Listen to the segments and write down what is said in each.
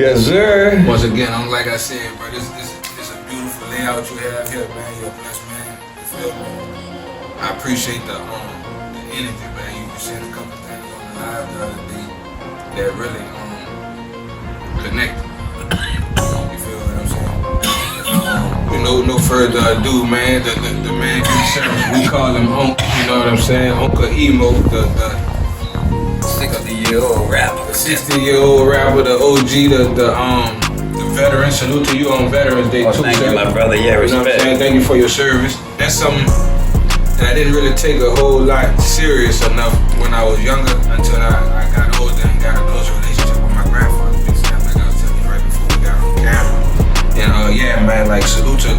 Yes, sir. Once again, like I said, bro, this is a beautiful layout you have here, man. You're a blessed man. You feel me? I appreciate the energy, man. You said a couple things on the live the other day that really connect. You feel what I'm saying? No further ado, man. The man himself, we call him Unc. You know what I'm saying? Uncle Emo, the 60-year-old rapper. The 60-year-old rapper, the OG, the veteran. Salute to you on Veterans Day too, thank sir. you, my brother. Yeah, respect. You know what I'm saying? Thank you for your service. That's something that I didn't really take a whole lot serious enough when I was younger until I got older and got a close relationship with my grandfather. Like I was telling you right before we got on camera. And yeah, man, like salute to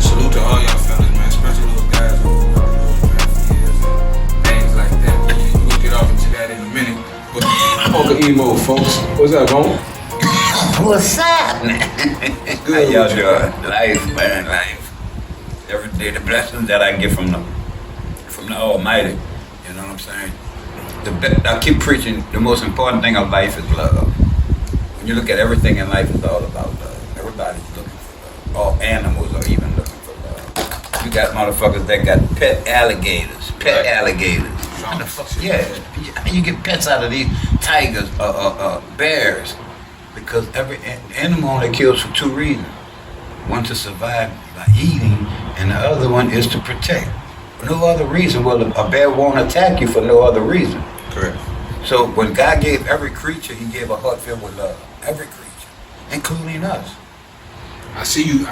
all y'all fellas, man, especially those guys who those years and things like that. We'll get off into that in a minute. But Uncle Emo, folks, what's up, home? What's up, man? Good. How y'all doing? Life, man, life. Every day, the blessings that I get from the Almighty. You know what I'm saying? I keep preaching. The most important thing of life is love. When you look at everything in life, it's all about love. Everybody's looking for love. All animals are even looking for love. You got motherfuckers that got pet alligators. What the fuck? Yeah, you get pets out of these tigers, bears, because every animal only kills for two reasons. One, to survive by eating, and the other one is to protect. For no other reason. Well, a bear won't attack you for no other reason. Correct. So when God gave every creature, he gave a heart filled with love. Every creature, including us. I see you.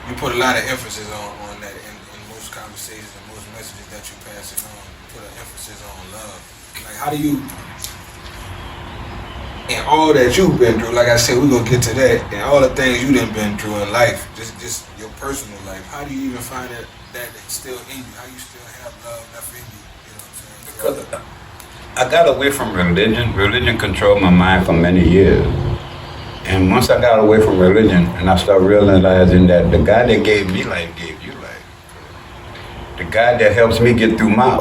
You put a lot of emphasis on that in most conversations and most messages that you pass on. You put an emphasis on love. Like, how do you, and all that you've been through, like I said, we're gonna get to that, and all the things you done been through in life, just your personal life. How do you even find that it's still in you? How you still have love left in you? You know what I'm saying? Because I got away from religion. Religion controlled my mind for many years. And once I got away from religion and I started realizing that the God that gave me life gave you life. The God that helps me get through my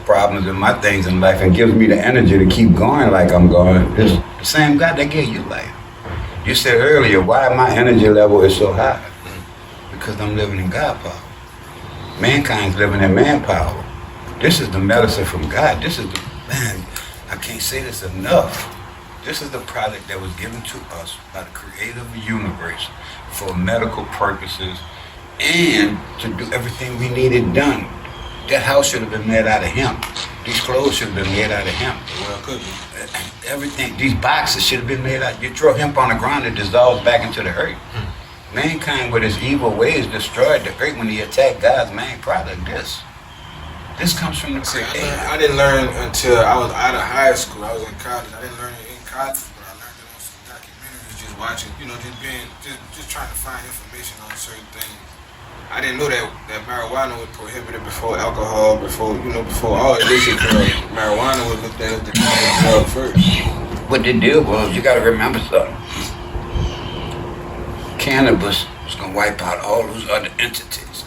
problems and my things in life and gives me the energy to keep going like I'm going is the same God that gave you life. You said earlier, why my energy level is so high? Because I'm living in God power. Mankind's living in manpower. This is the medicine from God. This is I can't say this enough. This is the product that was given to us by the creator of the universe for medical purposes and to do everything we needed done. That house should have been made out of hemp. These clothes should have been made out of hemp. Well, it could be. Everything, these boxes should have been made out. You throw hemp on the ground, it dissolves back into the earth. Mankind, with his evil ways, destroyed the earth when he attacked God's main product. This comes from the creator. I didn't learn until I was out of high school. I was in college. I didn't learn it in college, but I learned it on some documentaries, just watching, just trying to find information on certain things. I didn't know that marijuana was prohibited before alcohol, before all illicit drugs. Marijuana was looked at as the drug first. What the deal was, you gotta remember something. Cannabis was gonna wipe out all those other entities.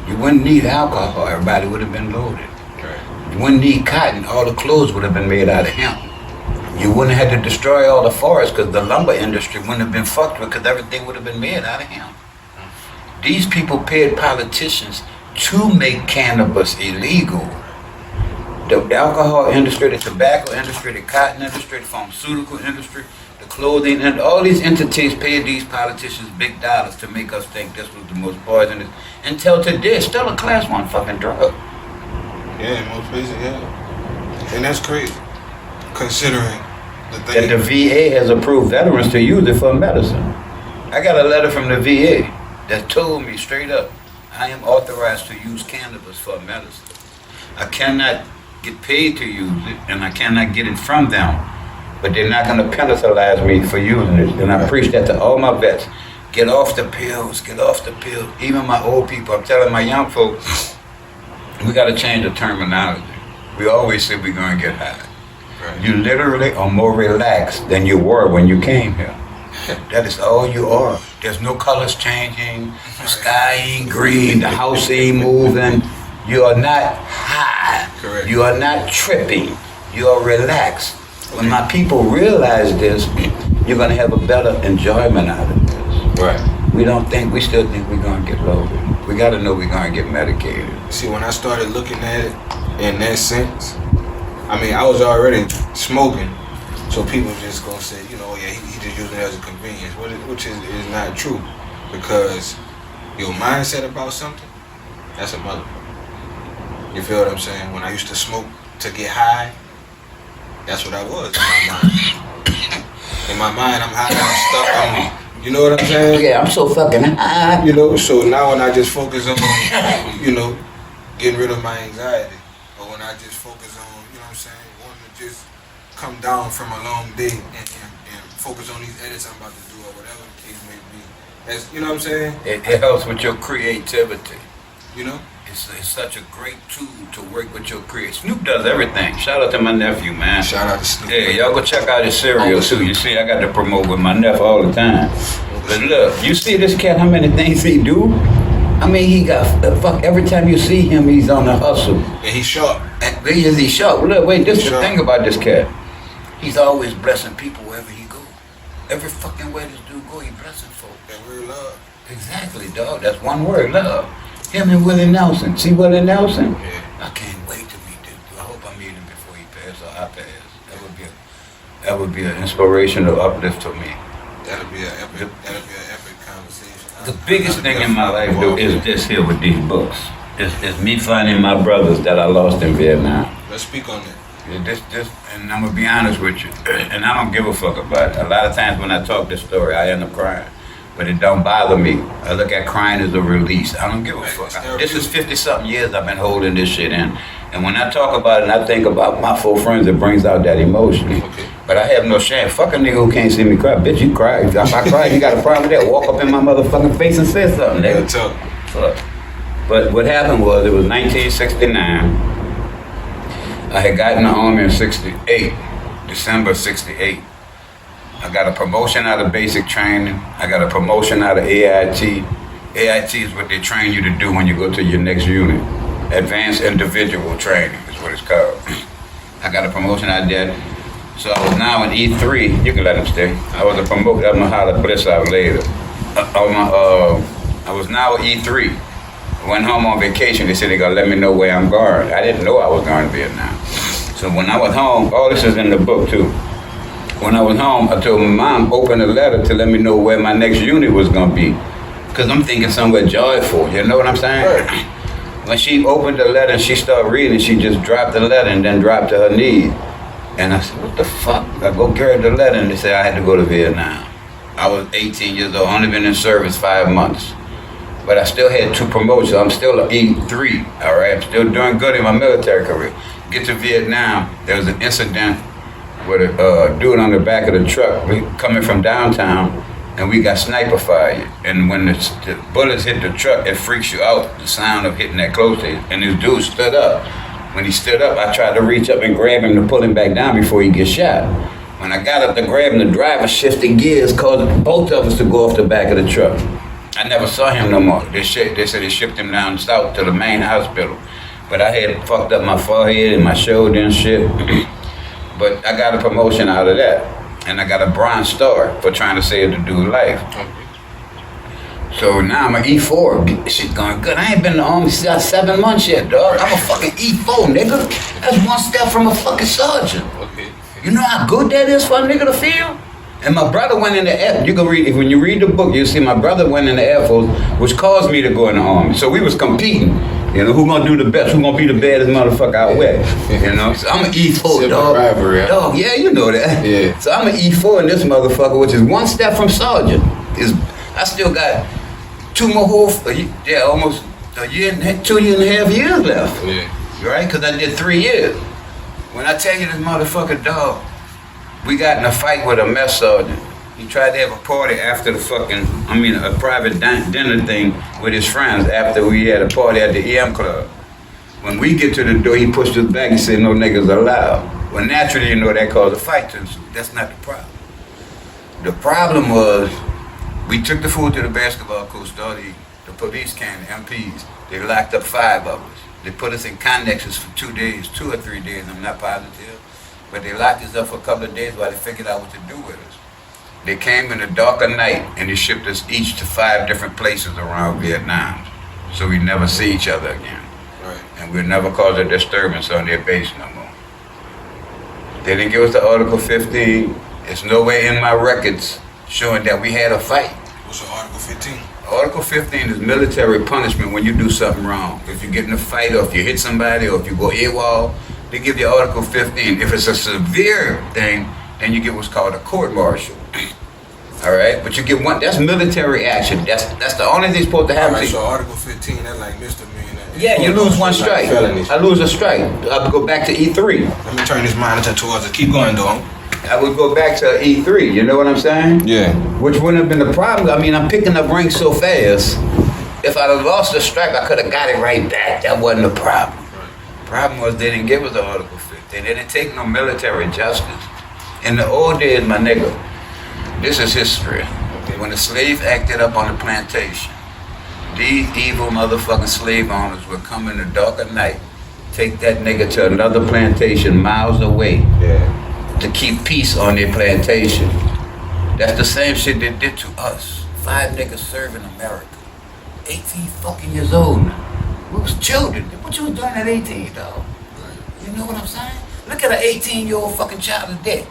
You wouldn't need alcohol, everybody would have been loaded. Right. You wouldn't need cotton, all the clothes would have been made out of hemp. You wouldn't have had to destroy all the forests because the lumber industry wouldn't have been fucked with because everything would have been made out of hemp. These people paid politicians to make cannabis illegal. The alcohol industry, the tobacco industry, the cotton industry, the pharmaceutical industry, the clothing, and all these entities paid these politicians big dollars to make us think this was the most poisonous. Until today, it's still a class 1 fucking drug. Yeah, in most places, yeah. And that's crazy, considering the thing. That the VA has approved veterans to use it for medicine. I got a letter from the VA that told me straight up, I am authorized to use cannabis for medicine. I cannot get paid to use it, and I cannot get it from them. But they're not going to penalize me for using it. And I preach that to all my vets. Get off the pills, get off the pills. Even my old people, I'm telling my young folks, we got to change the terminology. We always say we're going to get high. Right. You literally are more relaxed than you were when you came here. That is all you are. There's no colors changing, the sky ain't green, the house ain't moving. You are not high. Correct. You are not tripping. You are relaxed. When my people realize this, you're gonna have a better enjoyment out of this. Right. We still think we're gonna get loaded. We gotta know we're gonna get medicated. See, when I started looking at it in that sense, I mean, I was already smoking, so people just gonna say, you know, yeah, he just using it as a convenience, which is not true, because your mindset about something, that's a motherfucker. You feel what I'm saying? When I used to smoke to get high, that's what I was in my mind. In my mind, I'm high, I'm stuck, you know what I'm saying? Yeah, I'm so fucking high. You know, so now when I just focus on, you know, getting rid of my anxiety, or when I just focus on, you know what I'm saying, wanting to just come down from a long day and focus on these edits I'm about to do or whatever the case may be. That's, you know what I'm saying? It helps with your creativity. You know? It's such a great tool to work with your creativity. Snoop does everything. Shout out to my nephew, man. Shout out to Snoop. Yeah, y'all go check out his cereal too. You see, I got to promote with my nephew all the time. But look, you see this cat, how many things he do? I mean, he got, every time you see him, he's on the hustle. And he's sharp. He's sharp. Look, wait, this is the thing about this cat. He's always blessing people wherever he go. Every fucking way this dude go, he blessing folk. That word love. Exactly, dog. That's one word, love. Him and Willie Nelson. See Willie Nelson? Yeah. I can't wait to meet this dude. I hope I meet him before he passes or I pass. That would be an inspirational uplift to me. That'll be an epic conversation. The biggest thing in my life, though, is this here with these books. It's me finding my brothers that I lost in Vietnam. Let's speak on that. Yeah, and I'm gonna be honest with you, and I don't give a fuck about it. A lot of times when I talk this story, I end up crying, but it don't bother me. I look at crying as a release. I don't give a fuck. This is 50-something years I've been holding this shit in, and when I talk about it and I think about my 4 friends, it brings out that emotion. Okay. But I have no shame. Fuck a nigga who can't see me cry. Bitch, you cry. If I cry, you got a problem with that? Walk up in my motherfucking face and say something, nigga. Fuck. But what happened was, it was 1969. I had gotten in the Army in 68, December 68. I got a promotion out of basic training. I got a promotion out of AIT. AIT is what they train you to do when you go to your next unit. Advanced Individual Training is what it's called. I got a promotion out of that. So I was now in E3. You can let him stay. I was a promoted. I'm gonna holler Bliss out later. I was now at E3. Went home on vacation. They said they gonna let me know where I'm going. I didn't know I was going to Vietnam. So when I was home, all this is in the book too. When I was home, I told my mom, open a letter to let me know where my next unit was gonna be. Cause I'm thinking somewhere joyful, you know what I'm saying? Right. When she opened the letter and she started reading, she just dropped the letter and then dropped to her knees. And I said, what the fuck? I go carry the letter and they said I had to go to Vietnam. I was 18 years old, only been in service 5 months. But I still had 2 promotions. I'm still an E3, all right? I'm still doing good in my military career. Get to Vietnam, there was an incident with a dude on the back of the truck coming from downtown, and we got sniper fired. And when the bullets hit the truck, it freaks you out, the sound of hitting that close to you. And this dude stood up. When he stood up, I tried to reach up and grab him to pull him back down before he gets shot. When I got up to grab him, the driver shifted gears, caused both of us to go off the back of the truck. I never saw him no more. They said they shipped him down south to the main hospital. But I had fucked up my forehead and my shoulder and shit. But I got a promotion out of that. And I got a Bronze Star for trying to save the dude's life. So now I'm an E4. Shit going good. I ain't been in the Army 7 months yet, dog. I'm a fucking E4, nigga. That's 1 step from a fucking sergeant. You know how good that is for a nigga to feel? And my brother went in the Air. You can read, when you read the book, you'll see my brother went in the Air Force, which caused me to go in the Army. So we was competing. You know, who gonna do the best? Who gonna be the baddest motherfucker out west? You know, so I'm an E4, dog. Rivalry, dog, yeah, you know that. Yeah. So I'm an E4 in this motherfucker, which is 1 step from sergeant. I still got 2 more almost a year and 2.5 years left. Yeah. Right? Because I did 3 years. When I tell you this motherfucker, dog, we got in a fight with a mess sergeant. He tried to have a party after a private dinner thing with his friends after we had a party at the EM Club. When we get to the door, he pushed us back and said, no niggas allowed. Well, naturally, you know, that caused a fight to ensue. That's not the problem. The problem was, we took the food to the basketball coach, the police came, the MPs. They locked up 5 of us. They put us in connexes for 2 days, 2 or 3 days, I'm not positive. But they locked us up for a couple of days while they figured out what to do with us. They came in the dark of night and they shipped us each to 5 different places around Vietnam. So we never see each other again. Right. And we'll never cause a disturbance on their base no more. They didn't give us the Article 15. There's nowhere in my records showing that we had a fight. What's the Article 15? Article 15 is military punishment when you do something wrong. If you get in a fight or if you hit somebody or if you go AWOL, they give you Article 15. If it's a severe thing, then you get what's called a court-martial. All right, but you get one. That's military action. That's the only thing supposed to happen. All right, so Article 15, that's like misdemeanor. Yeah, you lose one strike. I lose a strike. I go back to E3. Let me turn this monitor towards it. Keep going, though. I would go back to E3. You know what I'm saying? Yeah. Which wouldn't have been the problem. I mean, I'm picking up ranks so fast. If I'd have lost a strike, I could have got it right back. That wasn't the problem. The problem was they didn't give us the Article 15. They didn't take no military justice. In the old days, my nigga, this is history. When the slave acted up on the plantation, these evil motherfucking slave owners would come in the dark of night, take that nigga to another plantation miles away to keep peace on their plantation. That's the same shit they did to us. 5 niggas serving America. 18 fucking years old now. We was children. What you was doing at 18, dog? You know what I'm saying? Look at an 18-year-old fucking child today.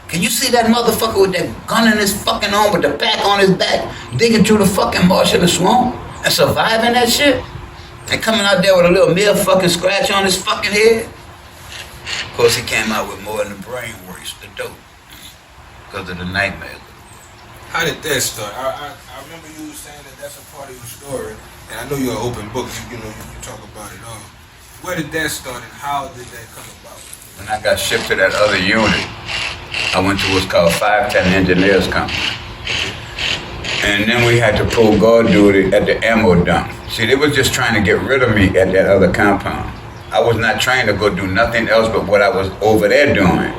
Can you see that motherfucker with that gun in his fucking arm with the pack on his back, digging through the fucking marsh of the swamp and surviving that shit? And coming out there with a little mere fucking scratch on his fucking head? Of course, he came out with more than the brain worse, the dope, because of the nightmares. How did that start? I remember you were saying that that's a part of your story, and I know you're an open book. You know you talk about it all. Where did that start, and how did that come about? When I got shipped to that other unit, I went to what's called 510 Engineers Company. And then we had to pull guard duty at the ammo dump. See, they was just trying to get rid of me at that other compound. I was not trying to go do nothing else but what I was over there doing.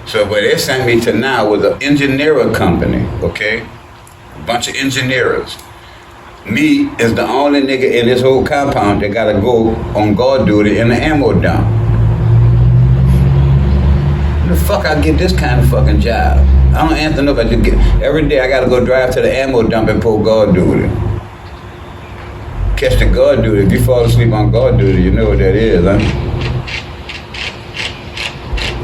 So where they sent me to now was an engineer company, okay? A bunch of engineers. Me is the only nigga in this whole compound that gotta go on guard duty in the ammo dump. The fuck I get this kind of fucking job? I don't answer nobody. Every day I gotta go drive to the ammo dump and pull guard duty. Catch the guard duty. If you fall asleep on guard duty, you know what that is, huh?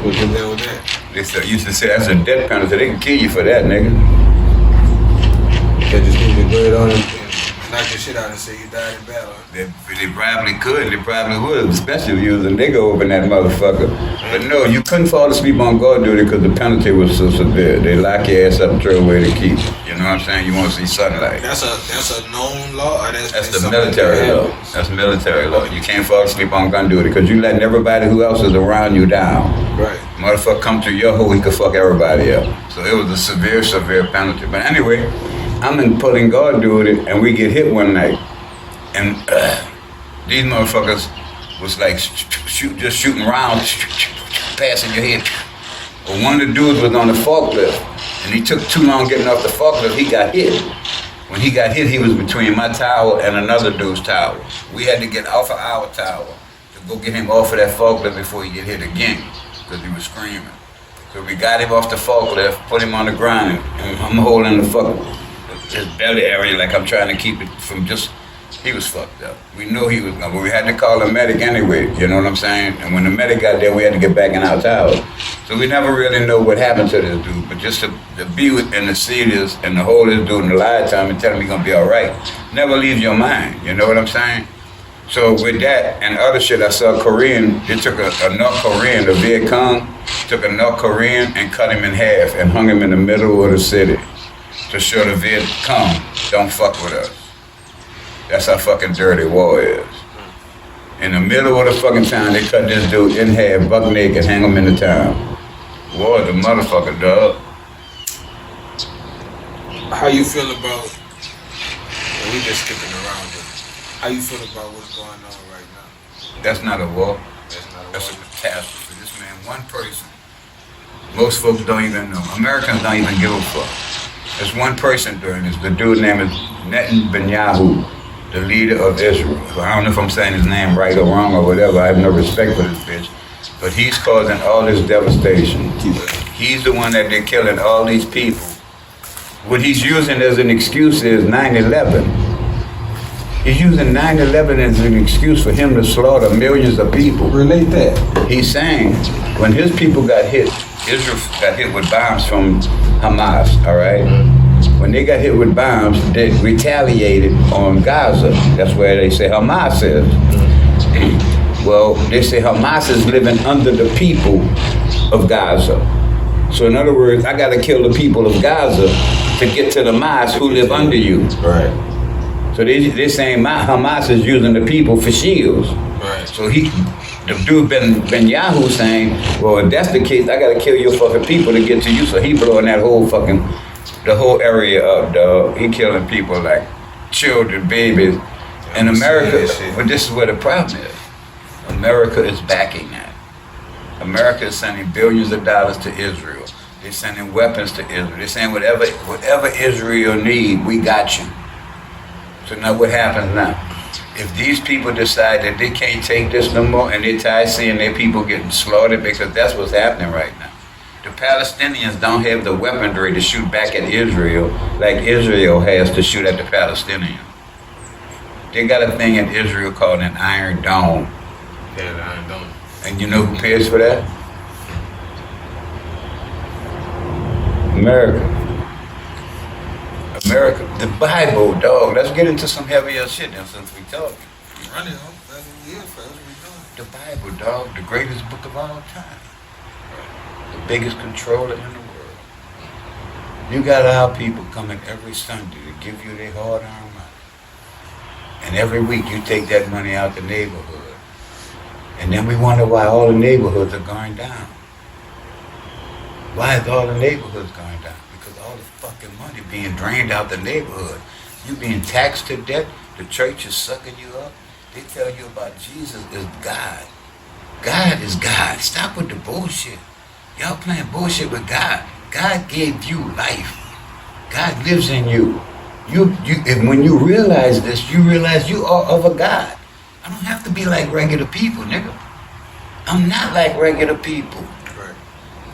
What's the deal with that? They used to say that's a death penalty. They can kill you for that, nigga. They just need to go ahead on and knock your shit out and say you died in battle. They probably could, they probably would, especially if you was a nigga over in that motherfucker. But no, you couldn't fall asleep on guard duty because the penalty was so severe. They lock your ass up and throw away the key. You know what I'm saying? You want to see sunlight. That's a known law? Or that's the military law. That's military law. You can't fall asleep on gun duty because you letting everybody who else is around you down. Right. Motherfucker come to your hole, he could fuck everybody up. So it was a severe penalty. But anyway, I'm in pulling guard duty and we get hit one night. And these motherfuckers was like just shooting rounds, passing your head. But one of the dudes was on the forklift and he took too long getting off the forklift, he got hit. When he got hit, he was between my tower and another dude's tower. We had to get off of our tower to go get him off of that forklift before he get hit again, because he was screaming. So we got him off the forklift, put him on the ground, and I'm holding the his belly area like I'm trying to keep it from just, he was fucked up. We knew he was, but we had to call a medic anyway, you know what I'm saying? And when the medic got there, we had to get back in our tower. So we never really know what happened to this dude, but just to be with and to see this and to hold this dude in the lie to him and tell him he's gonna be all right, never leaves your mind, you know what I'm saying? So with that and other shit, I saw Korean, they took a North Korean, the Viet Cong, took a North Korean and cut him in half and hung him in the middle of the city to show the Viet Cong, don't fuck with us. That's how fucking dirty war is. In the middle of the fucking town, they cut this dude in half, buck naked, hang him in the town. War is a motherfucker, dog. How you feel about, and we just skipping around, but how you feel about what's going on right now? That's not a war. That's a catastrophe. This man, one person. Most folks don't even know. Americans don't even give a fuck. There's one person doing this. The dude named is Netanyahu, the leader of Israel. I don't know if I'm saying his name right or wrong or whatever. I have no respect for this bitch. But he's causing all this devastation. He's the one that they're killing all these people what he's using as an excuse is 9/11. He's using 9/11 as an excuse for him to slaughter millions of people. Relate that. He's saying when his people got hit, Israel got hit with bombs from Hamas, all right? When they got hit with bombs, they retaliated on Gaza. That's where they say Hamas is. Well, they say Hamas is living under the people of Gaza. So in other words, I gotta kill the people of Gaza to get to the Hamas who live under you. Right. So they're saying Hamas is using the people for shields. Right. So the dude Ben Yahoo saying, well, if that's the case, I gotta kill your fucking people to get to you. So he blowing that whole the whole area up, dog. He killing people like children, babies. In America, but this is where the problem is. America is backing that. America is sending billions of dollars to Israel. They're sending weapons to Israel. They're saying whatever Israel need, we got you. So now what happens now? If these people decide that they can't take this no more and they're tired seeing their people getting slaughtered, because that's what's happening right now. The Palestinians don't have the weaponry to shoot back at Israel like Israel has to shoot at the Palestinians. They got a thing in Israel called an Iron Dome. Yeah, the Iron Dome. And you know who pays for that? America. America. The Bible, dog. Let's get into some heavier shit now since we talking. Run it, huh? That's what we here for. That's what we doing. The Bible, dog. The greatest book of all time. The biggest controller in the world. You got our people coming every Sunday to give you their hard-earned money. And every week you take that money out the neighborhood. And then we wonder why all the neighborhoods are going down. Why is all the neighborhoods going down? Because all the fucking money being drained out the neighborhood. You being taxed to death. The church is sucking you up. They tell you about Jesus is God. God is God. Stop with the bullshit. Y'all playing bullshit with God. God gave you life. God lives in you. And when you realize this, you realize you are of a God. I don't have to be like regular people, nigga. I'm not like regular people. Right.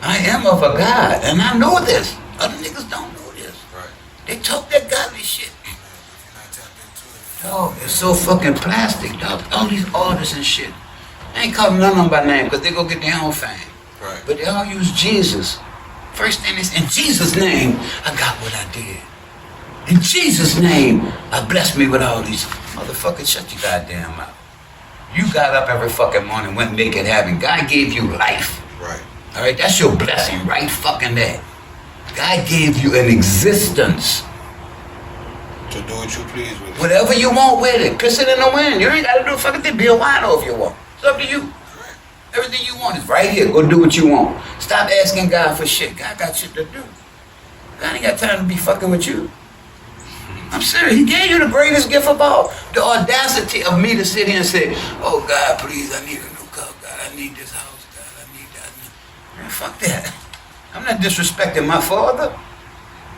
I am of a God, and I know this. Other niggas don't know this. Right. They talk that godly shit. Dog, it's so fucking plastic, dog. All these artists and shit. I ain't calling none of them by name because they go get their own fame. Right. But they all use Jesus. First thing is, in Jesus' name, I got what I did. In Jesus' name, I blessed me with all these. Motherfucker, shut your goddamn mouth. You got up every fucking morning, went and make it happen. God gave you life. Right. All right, that's your blessing, right fucking there. God gave you an existence. To do what you please with it. Whatever you want with it. Piss it in the wind. You ain't got to do a fucking thing. Be a wino if you want. It's up to you. Correct. Everything you want is right here. Go do what you want. Stop asking God for shit. God got shit to do. God ain't got time to be fucking with you. I'm serious. He gave you the greatest gift of all. The audacity of me to sit here and say, oh God, please, I need a new car. God, I need this house. God, I need that. Man, fuck that. I'm not disrespecting my father.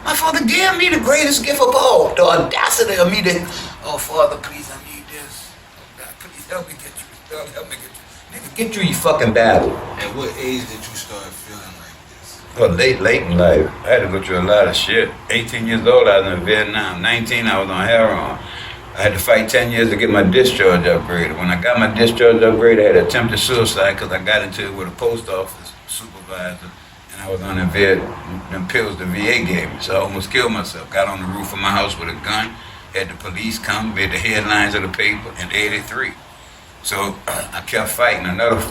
My father gave me the greatest gift of all. The audacity of me to, oh Father, please, I need this. Oh God, please help me get you. God, help me get you. Nigga, get through your fucking battle. At what age did you start feeling like this? Well, late in life. I had to go through a lot of shit. 18 years old, I was in Vietnam. 19, I was on heroin. I had to fight 10 years to get my discharge upgraded. When I got my discharge upgraded, I had attempted suicide because I got into it with a post office supervisor. And I was on them pills the VA gave me. So I almost killed myself. Got on the roof of my house with a gun. Had the police come, made the headlines of the paper in '83. So I kept fighting. Another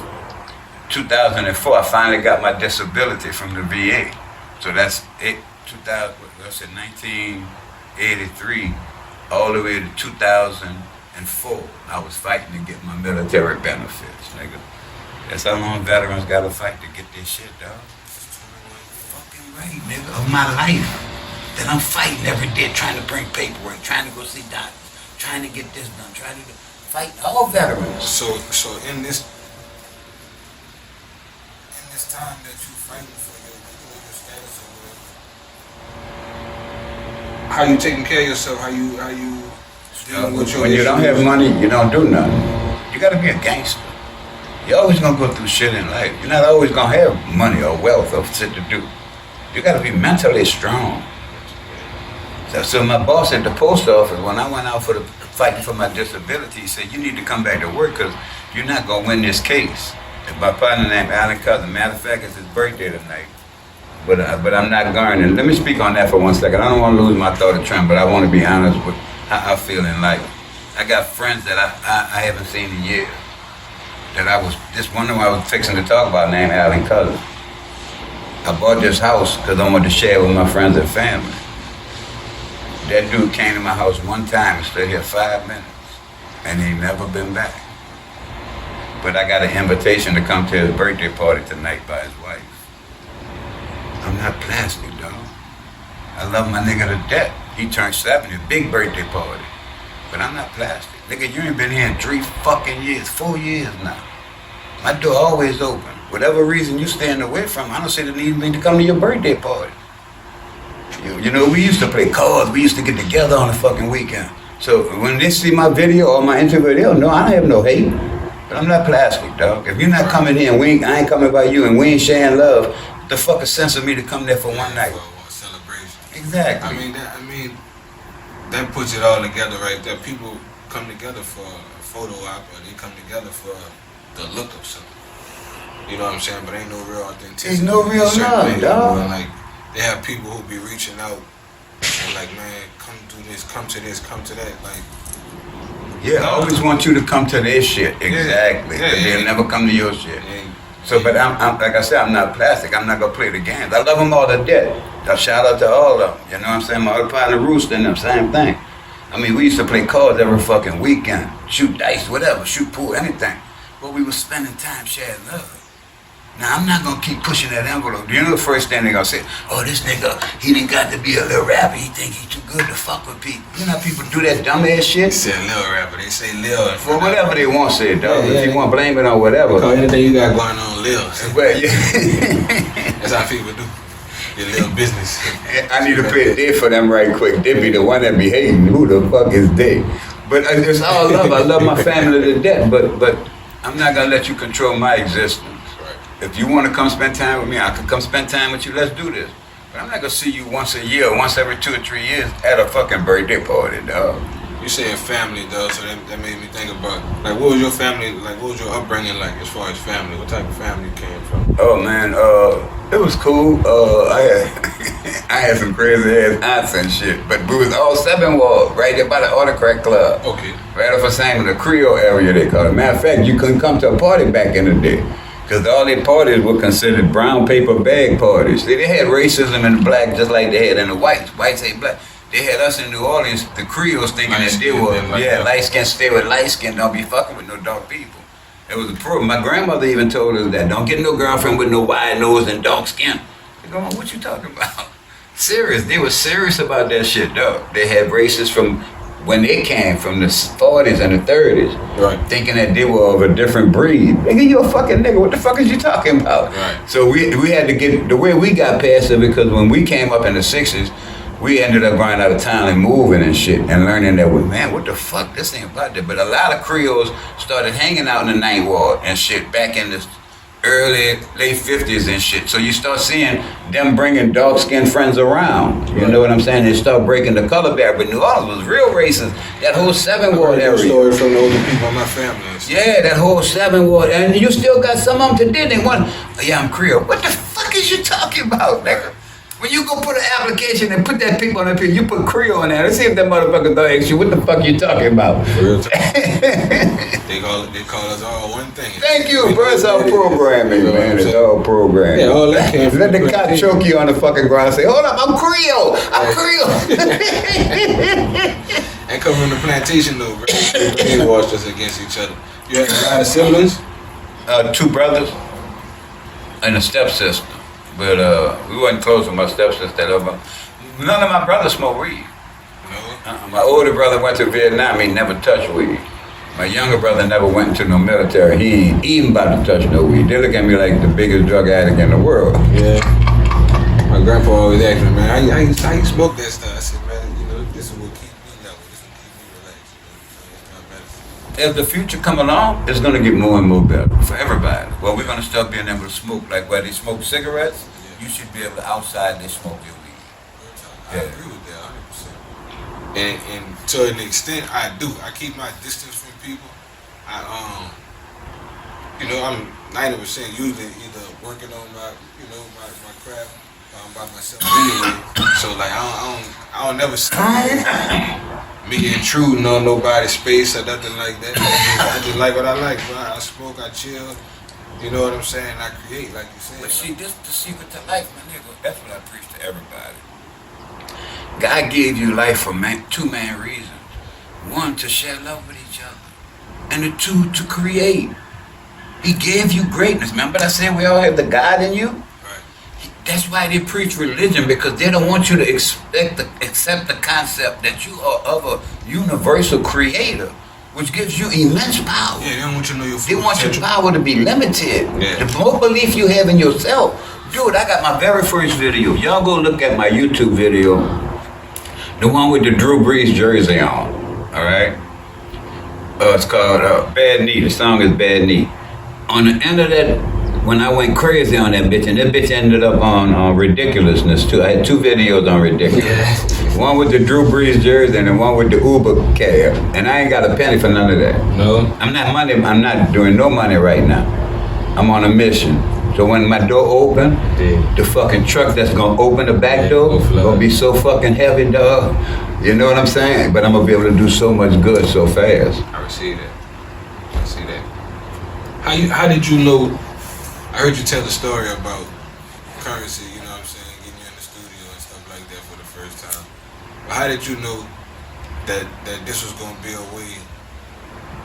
2004, I finally got my disability from the VA. So that's it. 1983, all the way to 2004. I was fighting to get my military benefits, nigga. That's how long veterans gotta fight to get their shit, dog. Fucking right, nigga, of my life. That I'm fighting every day, trying to bring paperwork, trying to go see doctors, trying to get this done, trying to fight all veterans. So in this time that you fighting for your status or whatever, how you taking care of yourself? How you dealing with your when you don't have money, you don't do nothing. You gotta be a gangster. You're always gonna go through shit in life. You're not always gonna have money or wealth or shit to do. You gotta be mentally strong. So my boss at the post office, when I went out for the fighting for my disability, he said, you need to come back to work because you're not going to win this case. And my partner named Alan Cousin, matter of fact, it's his birthday tonight. But I'm not going. And let me speak on that for 1 second. I don't want to lose my thought of trend, but I want to be honest with how I feel in life. I got friends that I haven't seen in years. That I was, this one I was fixing to talk about named Alan Cousin. I bought this house because I wanted to share with my friends and family. That dude came to my house one time and stayed here 5 minutes, and he never been back. But I got an invitation to come to his birthday party tonight by his wife. I'm not plastic, dog. I love my nigga to death. He turned 70, big birthday party. But I'm not plastic. Nigga, you ain't been here in 3 fucking years, 4 years now. My door always open. Whatever reason you staying away from, I don't see the need to come to your birthday party. You know, we used to play cards. We used to get together on a fucking weekend. So when they see my video or my interview, they'll know I don't have no hate. But I'm not plastic, dog. If you're not coming here and I ain't coming by you and we ain't sharing love, the fucking sense of me to come there for one night. For a celebration. Exactly. I mean, that puts it all together right there. People come together for a photo op, or they come together for the look of something. You know what I'm saying? But ain't no real authenticity. There's no real love, dog. Like, they have people who be reaching out and like, man, come do this, come to this, come to that. Like, yeah, I always want you to come to their shit. Exactly. Yeah, They'll never come to your shit. Yeah. So, but I'm like I said, I'm not plastic. I'm not gonna play the games. I love them all to death. I shout out to all of them. You know what I'm saying? My other partner Rooster and them, same thing. I mean, we used to play cards every fucking weekend, shoot dice, whatever, shoot pool, anything. But we was spending time sharing love. Now, I'm not gonna keep pushing that envelope. You know the first thing they gonna say, oh, this nigga, he done got to be a little rapper. He think he too good to fuck with people. You know how people do that dumb ass shit? They say little rapper, they say Lil. Well, whatever they want to say, dog. Yeah, if you want to blame it on whatever. Call anything you got going on Lil. Well, yeah. That's how people do. Your little business. I need to pay a day for them right quick. They be the one that be hating. Who the fuck is they? But it's all love. I love my family to death. But I'm not gonna let you control my existence. If you want to come spend time with me, I can come spend time with you. Let's do this. But I'm not going to see you once a year, once every 2 or 3 years at a fucking birthday party, dog. You saying family, dog, so that made me think about, like, what was your family, like, what was your upbringing like as far as family? What type of family you came from? Oh, man, it was cool. I had some crazy ass aunts and shit, but we was all 7 walls, right there by the Autocrat Club. Okay. Right off of Simon, the Creole area, they call it. Matter of fact, you couldn't come to a party back in the day. Because all their parties were considered brown paper bag parties. They had racism in the black just like they had in the whites. Whites hate black. They had us in New Orleans, the Creoles thinking that they were, light skin stay with light skin, don't be fucking with no dark people. It was a problem. My grandmother even told us that, don't get no girlfriend with no wide nose and dark skin. They go, what you talking about? Serious, they were serious about that shit, dog. They had racists from when they came from the 40s and the 30s, right, thinking that they were of a different breed. Nigga, you a fucking nigga. What the fuck is you talking about? Right. So we had to get, the way we got past it, because when we came up in the 60s, we ended up going out of town and moving and shit and learning that, man, what the fuck, this ain't about that. But a lot of Creoles started hanging out in the Ninth Ward and shit back in the late 50s and shit. So you start seeing them bringing dark-skinned friends around. You know what I'm saying? They start breaking the color barrier. But New Orleans was real racist. That whole 7 Ward area. Story from the older people in my family. Yeah, that whole 7 Ward. And you still got some of them today. They want, yeah, I'm Creole. What the fuck is you talking about, nigga? When you go put an application and put that people on that page, you put Creole in there. Let's see if that motherfucker don't ask you, what the fuck you talking about? Real talk. They call us all one thing. Thank you, bro. It's all programming, man. It's all programming. Yeah, all that came from Let the cop choke you on the fucking ground and say, hold up, I'm Creole. I'm Creole. And come from the plantation though, bro. They washed us against each other. You had a lot of siblings? 2 brothers and a stepsister. But we wasn't close with my stepsister. None of my brothers smoked weed. No. My older brother went to Vietnam. He never touched weed. My younger brother never went into no military. He ain't even about to touch no weed. They look at me like the biggest drug addict in the world. Yeah. My grandpa always asked me, man, how you smoke that stuff? I said, man, you know, this will keep me level. This will keep me relaxed. You know, it's my medicine. As the future come along, it's gonna get more and more better for everybody. Well, we're gonna start being able to smoke like where they smoke cigarettes. Yeah. You should be able to outside they smoke your weed. I agree with that 100%. and to an extent, I do. I keep my distance from people. I'm 90% usually either working on my craft by myself anyway. So like I don't never see me intruding on nobody's space or nothing like that. I just like what I like, bro. I smoke, I chill. You know what I'm saying? I create, like you said. But see, this the secret to life, my nigga. That's what I preach to everybody. God gave you life for two main reasons. One, to share love with each other. And the two, to create. He gave you greatness. Remember I said we all have the God in you? Right. That's why they preach religion, because they don't want you to accept the concept that you are of a universal creator, which gives you immense power. Yeah, they don't want you to know your full They want your power to be limited. Yeah. The more belief you have in yourself. Dude, I got my very first video. Y'all go look at my YouTube video. The one with the Drew Brees jersey on. Alright? It's called Bad Knee. The song is Bad Knee. On the end of that, when I went crazy on that bitch, and that bitch ended up on ridiculousness too. I had two videos on ridiculous. Yeah. One with the Drew Brees jersey and the one with the Uber cab. And I ain't got a penny for none of that. No. I'm not doing no money right now. I'm on a mission. So when my door open, the fucking truck that's gonna open the back door gonna be so fucking heavy, dog. You know what I'm saying? But I'm gonna be able to do so much good so fast. I receive that. How did you know? I heard you tell the story about currency, you know what I'm saying, getting you in the studio and stuff like that for the first time. But how did you know that this was going to be a way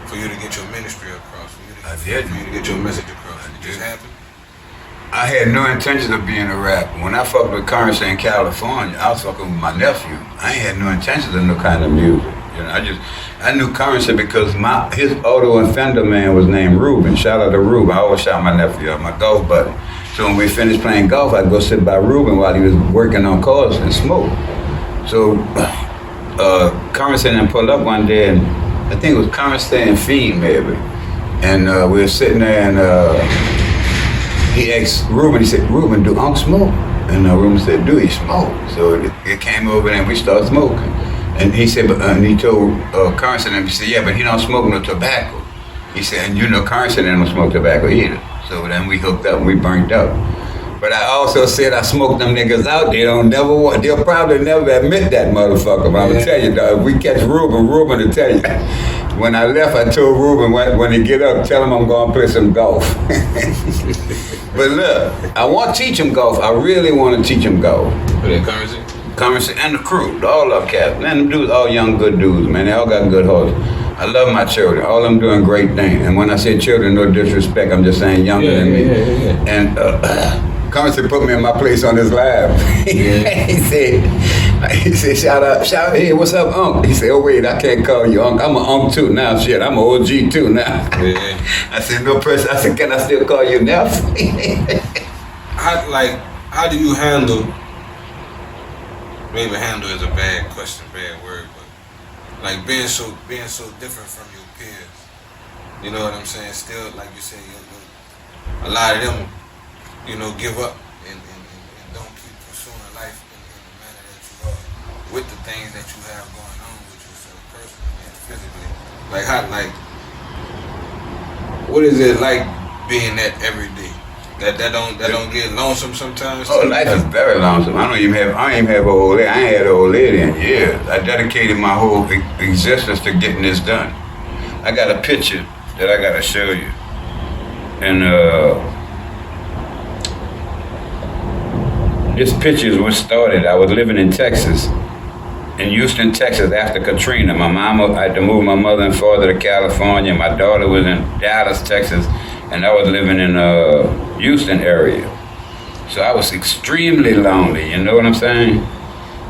for you to get your ministry across, for you to get your message across? It just happened? I had no intention of being a rapper. When I fucked with Currency in California, I was fucking with my nephew. I ain't had no intention of no kind of music. You know, I knew Currency because his auto and fender man was named Ruben. Shout out to Ruben. I always shout my nephew out, my golf buddy. So when we finished playing golf, I'd go sit by Ruben while he was working on cars and smoke. So Currency and pulled up one day, and I think it was Currency and Fiend maybe. And we were sitting there, and he asked Ruben, he said, "Ruben, do Unc smoke?" And Ruben said, "Do he smoke?" So it came over and we started smoking. And he said, and he told Currency, and he said, "Yeah, but he don't smoke no tobacco." He said, "And you know Currency don't smoke tobacco either." So then we hooked up and we burnt up. But I also said I smoked them niggas out. They'll probably never admit that motherfucker. But I'm gonna tell you, dog, if we catch Ruben will tell you. When I left, I told Ruben when he get up, tell him I'm gonna play some golf. But look, I want to teach him golf. I really want to teach him golf. Currency? Currency and the crew, all of cats. Man, them dudes, all young good dudes, man. They all got good horses. I love my children. All of them doing great things. And when I say children, no disrespect, I'm just saying younger than me. Yeah. And Currency put me in my place on his live. he said, shout out, hey, what's up, Unc? He said, "Oh wait, I can't call you Unc. I'm an Unc too now. Shit, I'm an OG too now." Yeah. I said, "No pressure." I said, "Can I still call you now?" How do you handle? Maybe handle is a bad question, bad word, but like being so different from your peers. You know what I'm saying? Still, like you say, a lot of them, give up and don't keep pursuing life in the manner that you are with the things that you have going on with yourself personally and physically. What is it like being that every day? That don't get lonesome sometimes? Oh, life is very lonesome. I don't even have an old lady. I ain't had an old lady in years. I dedicated my whole existence to getting this done. I got a picture that I gotta show you. And this picture is what started. I was living in Texas, in Houston, Texas, after Katrina. I had to move my mother and father to California. My daughter was in Dallas, Texas, and I was living in Houston area. So I was extremely lonely, you know what I'm saying?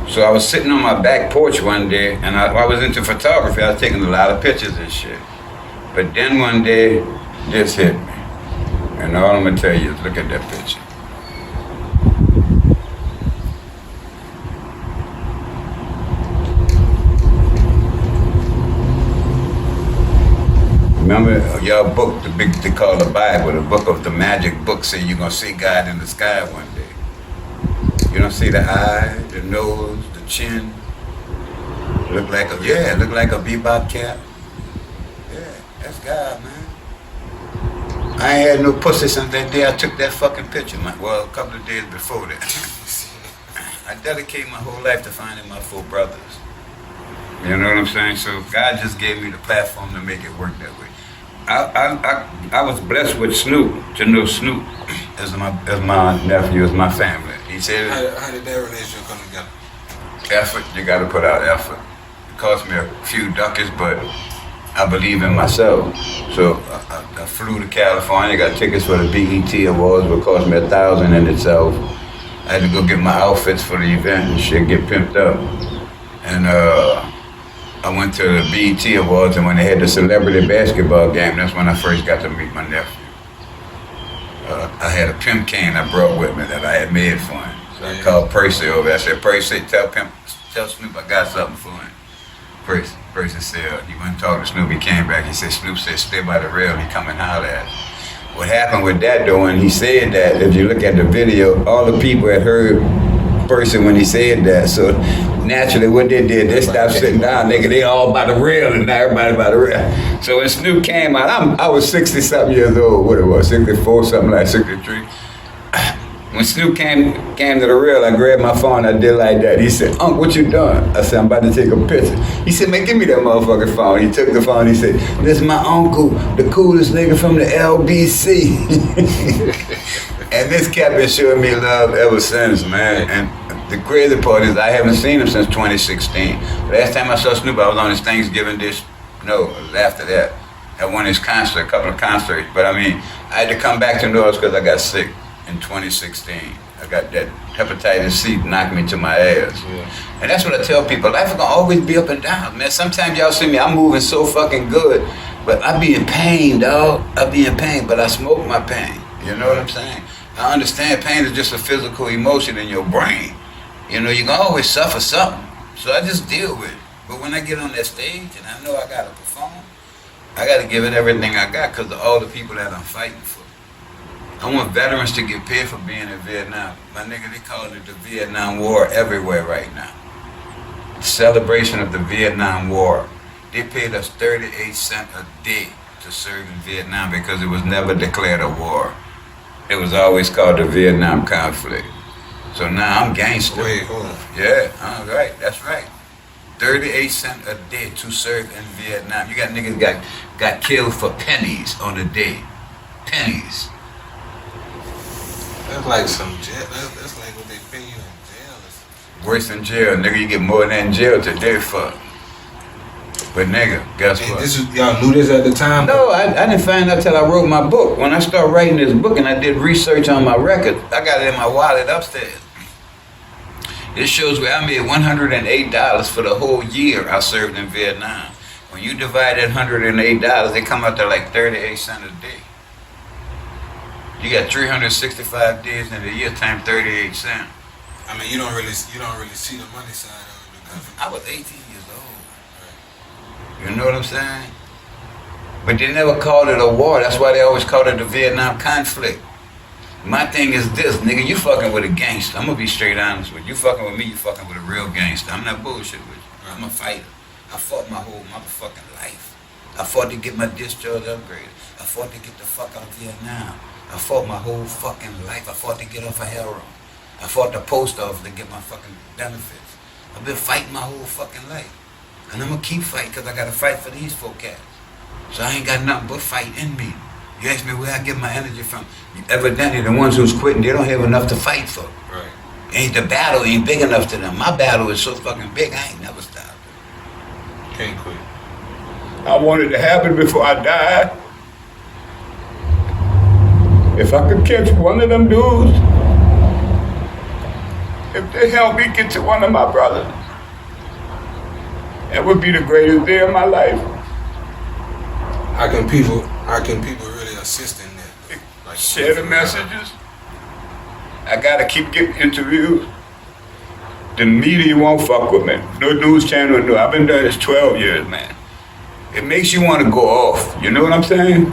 So I was sitting on my back porch one day, and I was into photography. I was taking a lot of pictures and shit. But then one day, this hit me. And all I'm gonna tell you is look at that picture. Remember y'all book, they call the Bible, the book of the magic book, say you're gonna see God in the sky one day. You don't see the eye, the nose, the chin. Look like a bebop cap. Yeah, that's God, man. I ain't had no pussy since that day I took that fucking picture, man. Well, a couple of days before that. I dedicate my whole life to finding my four brothers. You know what I'm saying? So God just gave me the platform to make it work that way. I was blessed with Snoop, to know Snoop as my nephew, as my family. He said, how did that relationship come together? Effort, you gotta put out effort. It cost me a few ducats, but I believe in myself. So I flew to California, got tickets for the BET Awards, which cost me $1,000 in itself. I had to go get my outfits for the event and shit, get pimped up. And I went to the BET Awards, and when they had the celebrity basketball game, that's when I first got to meet my nephew. I had a pimp cane I brought with me that I had made for him. So I called Percy over there. I said, Percy, tell Snoop I got something for him. Percy said, he went and talked to Snoop, he came back, he said, Snoop said, stay by the rail, he come and holler at us. What happened with that though, when he said that, if you look at the video, all the people had heard Percy when he said that, so naturally what they did, they stopped sitting down, nigga, they all by the rail and now everybody by the rail. So when Snoop came out, I was 60-something years old, what it was, 64, something like 63. When Snoop came to the rail, I grabbed my phone, I did like that. He said, Unc, what you doing? I said, I'm about to take a picture. He said, man, give me that motherfucking phone. He took the phone, he said, this is my uncle, the coolest nigga from the LBC. And this cat been showing me love ever since, man. And the crazy part is I haven't seen him since 2016. Last time I saw Snoop, I was on his Thanksgiving dish. No, it was after that. I won his concert, a couple of concerts. But I mean, I had to come back to New Orleans because I got sick. In 2016, I got that hepatitis C knocked me to my ass. Yeah. And that's what I tell people, life is gonna always be up and down, man. Sometimes y'all see me, I'm moving so fucking good, but I be in pain, dog. I be in pain, but I smoke my pain. You know what I'm saying? I understand pain is just a physical emotion in your brain. You know, you can always suffer something. So I just deal with it. But when I get on that stage and I know I gotta perform, I gotta give it everything I got because of all the people that I'm fighting for. I want veterans to get paid for being in Vietnam. My nigga, they call it the Vietnam War everywhere right now. Celebration of the Vietnam War. They paid us 38 cents a day to serve in Vietnam because it was never declared a war. It was always called the Vietnam conflict. So now I'm gangster. Wait, hold on. Yeah, all right, that's right. 38 cents a day to serve in Vietnam. You got niggas got killed for pennies on a day. Pennies. That's like some jail. That's like what they pay you in jail. Worse than jail, nigga. You get more than that in jail today, fuck. But nigga, guess what? Y'all knew this at the time? No, I didn't find out till I wrote my book. When I started writing this book and I did research on my record, I got it in my wallet upstairs. It shows where I made $108 for the whole year I served in Vietnam. When you divide that $108, they come out to like 38 cents a day. You got 365 days in the year times 38 cents. I mean, you don't really see the money side of it because I was 18 years old. Right. You know what I'm saying? But they never called it a war. That's why they always called it the Vietnam conflict. My thing is this, nigga, you fucking with a gangster. I'm gonna be straight honest with you. You fucking with me, you fucking with a real gangster. I'm not bullshit with you. I'm a fighter. I fought my whole motherfucking life. I fought to get my discharge upgraded. I fought to get the fuck out of Vietnam. I fought my whole fucking life. I fought to get off of heroin. I fought the post office to get my fucking benefits. I've been fighting my whole fucking life. And I'm gonna keep fighting because I gotta fight for these folk cats. So I ain't got nothing but fight in me. You ask me where I get my energy from. Evidently the ones who's quitting, they don't have enough to fight for. Right. The battle ain't big enough to them. My battle is so fucking big, I ain't never stopped. Can't quit. I wanted to happen before I died. If I could catch one of them dudes, if they help me get to one of my brothers, that would be the greatest day of my life. How can people really assist in that? Like share the messages. I gotta keep getting interviews. The media won't fuck with me. No news channel, no. I've been doing this 12 years, man. It makes you want to go off. You know what I'm saying?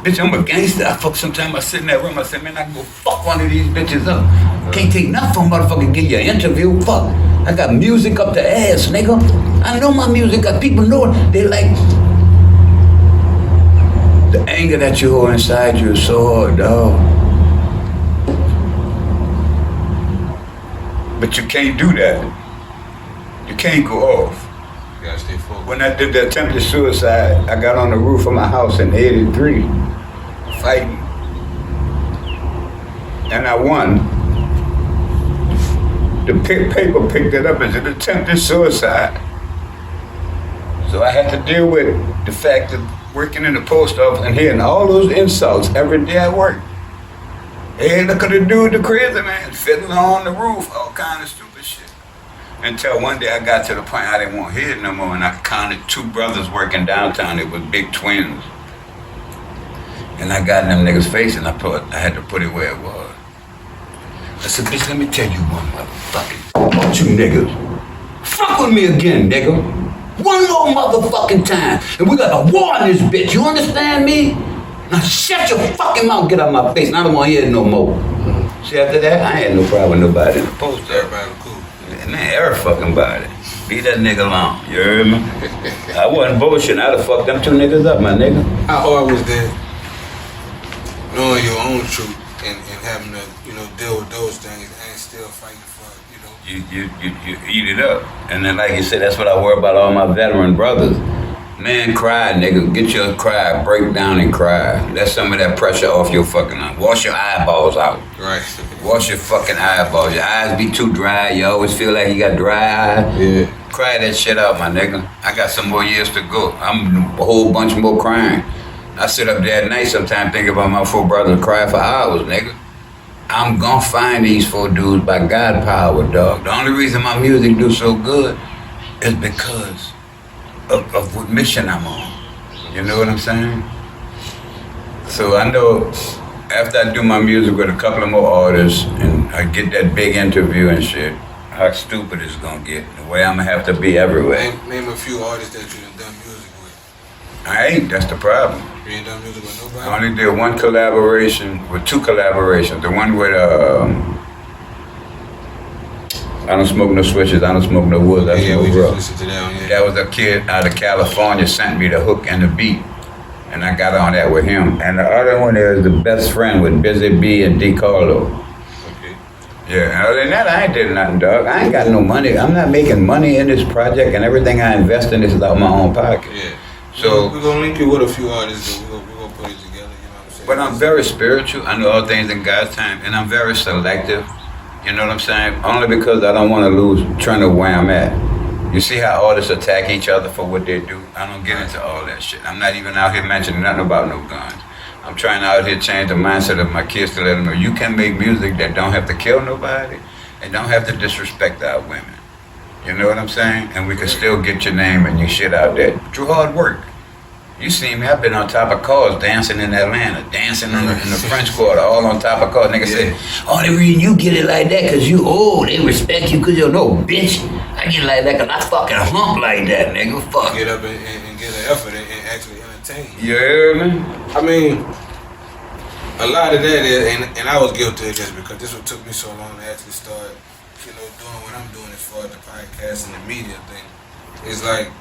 Bitch, I'm a gangster. Sometimes I sit in that room, I say, man, I can go fuck one of these bitches up. Can't take nothing from motherfucking give you an interview. Fuck. I got music up the ass, nigga. I know my music got people know it. They like the anger that you hold inside you is so hard, dog. But you can't do that. You can't go off. You gotta stay focused. When I did the attempted suicide, I got on the roof of my house in '83, fighting. And I won. The paper picked it up as an attempted suicide. So I had to deal with the fact that working in the post office and hearing all those insults every day at work. Hey, look at the dude, the crazy man, fiddling on the roof, all kind of stupid shit. Until one day I got to the point I didn't want to hear it no more, and I counted 2 brothers working downtown. They were big twins. And I got in them niggas' face, and I had to put it where it was. I said, bitch, let me tell you one motherfucking about you niggas. Fuck with me again, nigga. One more motherfucking time, and we got a war in this bitch. You understand me? Now shut your fucking mouth, get out my face, and I don't want to hear it no more. See, after that, I had no problem with nobody in the post. Everybody was cool. Man, every fucking body. Leave that nigga alone, you heard me? I wasn't bullshitting, I'd have fucked them 2 niggas up, my nigga. How hard was that, knowing your own truth and having to, deal with those things and still fighting for, You eat it up. And then, like you said, that's what I worry about all my veteran brothers. Man, cry, nigga. Get your cry, break down and cry. Let some of that pressure off your fucking eye. Wash your eyeballs out. Right. Wash your fucking eyeballs. Your eyes be too dry. You always feel like you got dry eyes. Yeah. Cry that shit out, my nigga. I got some more years to go. I'm a whole bunch more crying. I sit up there at night sometimes thinking about my 4 brothers cry for hours, nigga. I'm gonna find these 4 dudes by God power, dog. The only reason my music do so good is because of what mission I'm on. You know what I'm saying? So I know after I do my music with a couple of more artists and I get that big interview and shit, how stupid it's gonna get. The way I'm gonna have to be everywhere. Name a few artists that you done music with. I ain't, that's the problem. You ain't done music with nobody? I only did 1 collaboration, with 2 collaborations. The one with, I don't smoke no switches, I don't smoke no woods, I Yeah, smoke we rough. just listened to that one, yeah. That was a kid out of California sent me the hook and the beat. And I got on that with him. And the other one is The Best Friend with Busy B and D. Carlo. Okay. Yeah, and other than that, I ain't did nothing, dog. I ain't got no money. I'm not making money in this project, and everything I invest in this is out of my own pocket. Yeah. So we're gonna link you with a few artists that we're gonna put it together, you know what I'm saying? But I'm very spiritual. I know all things in God's time, and I'm very selective. You know what I'm saying? Only because I don't want to lose track of where I'm at. You see how artists attack each other for what they do? I don't get into all that shit. I'm not even out here mentioning nothing about no guns. I'm trying out here to change the mindset of my kids to let them know you can make music that don't have to kill nobody and don't have to disrespect our women. You know what I'm saying? And we can still get your name and your shit out there through hard work. You see me, I've been on top of cars dancing in Atlanta, dancing in the French Quarter, all on top of cars. Niggas say, only reason you get it like that cause you old, they respect you cause you're no bitch. I get it like that cause I fucking hump like that, nigga, fuck. Get up and get an effort and actually entertain. You hear me? I mean, a lot of that is, and I was guilty of this because this what took me so long to actually start, doing what I'm doing as far as the podcast and the media thing. It's like,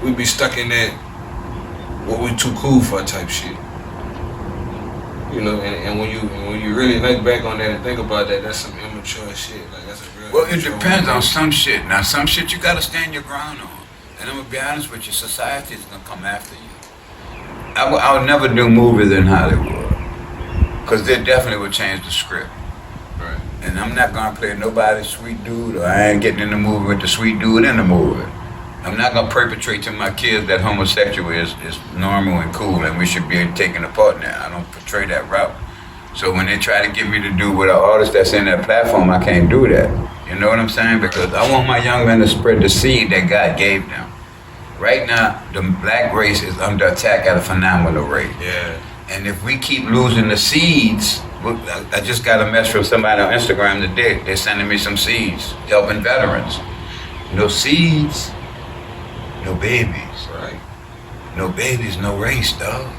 we be stuck in that what we too cool for type shit. And when you really look back on that and think about that, that's some immature shit. Like that's a real. Well, it depends on some shit. Now, some shit you gotta stand your ground on. And I'm gonna be honest with you, society is gonna come after you. I would never do movies in Hollywood, cause they definitely would change the script. Right. And I'm not gonna play nobody's sweet dude, or I ain't getting in the movie with the sweet dude in the movie. I'm not gonna perpetrate to my kids that homosexual is normal and cool and we should be taken apart now. I don't portray that route. So when they try to get me to do with an artist that's in that platform, I can't do that. You know what I'm saying? Because I want my young men to spread the seed that God gave them. Right now, the black race is under attack at a phenomenal rate. Yeah. And if we keep losing the seeds, I just got a message from somebody on Instagram today. They're sending me some seeds, helping veterans. No seeds, no babies. Right. No babies, no race, dog.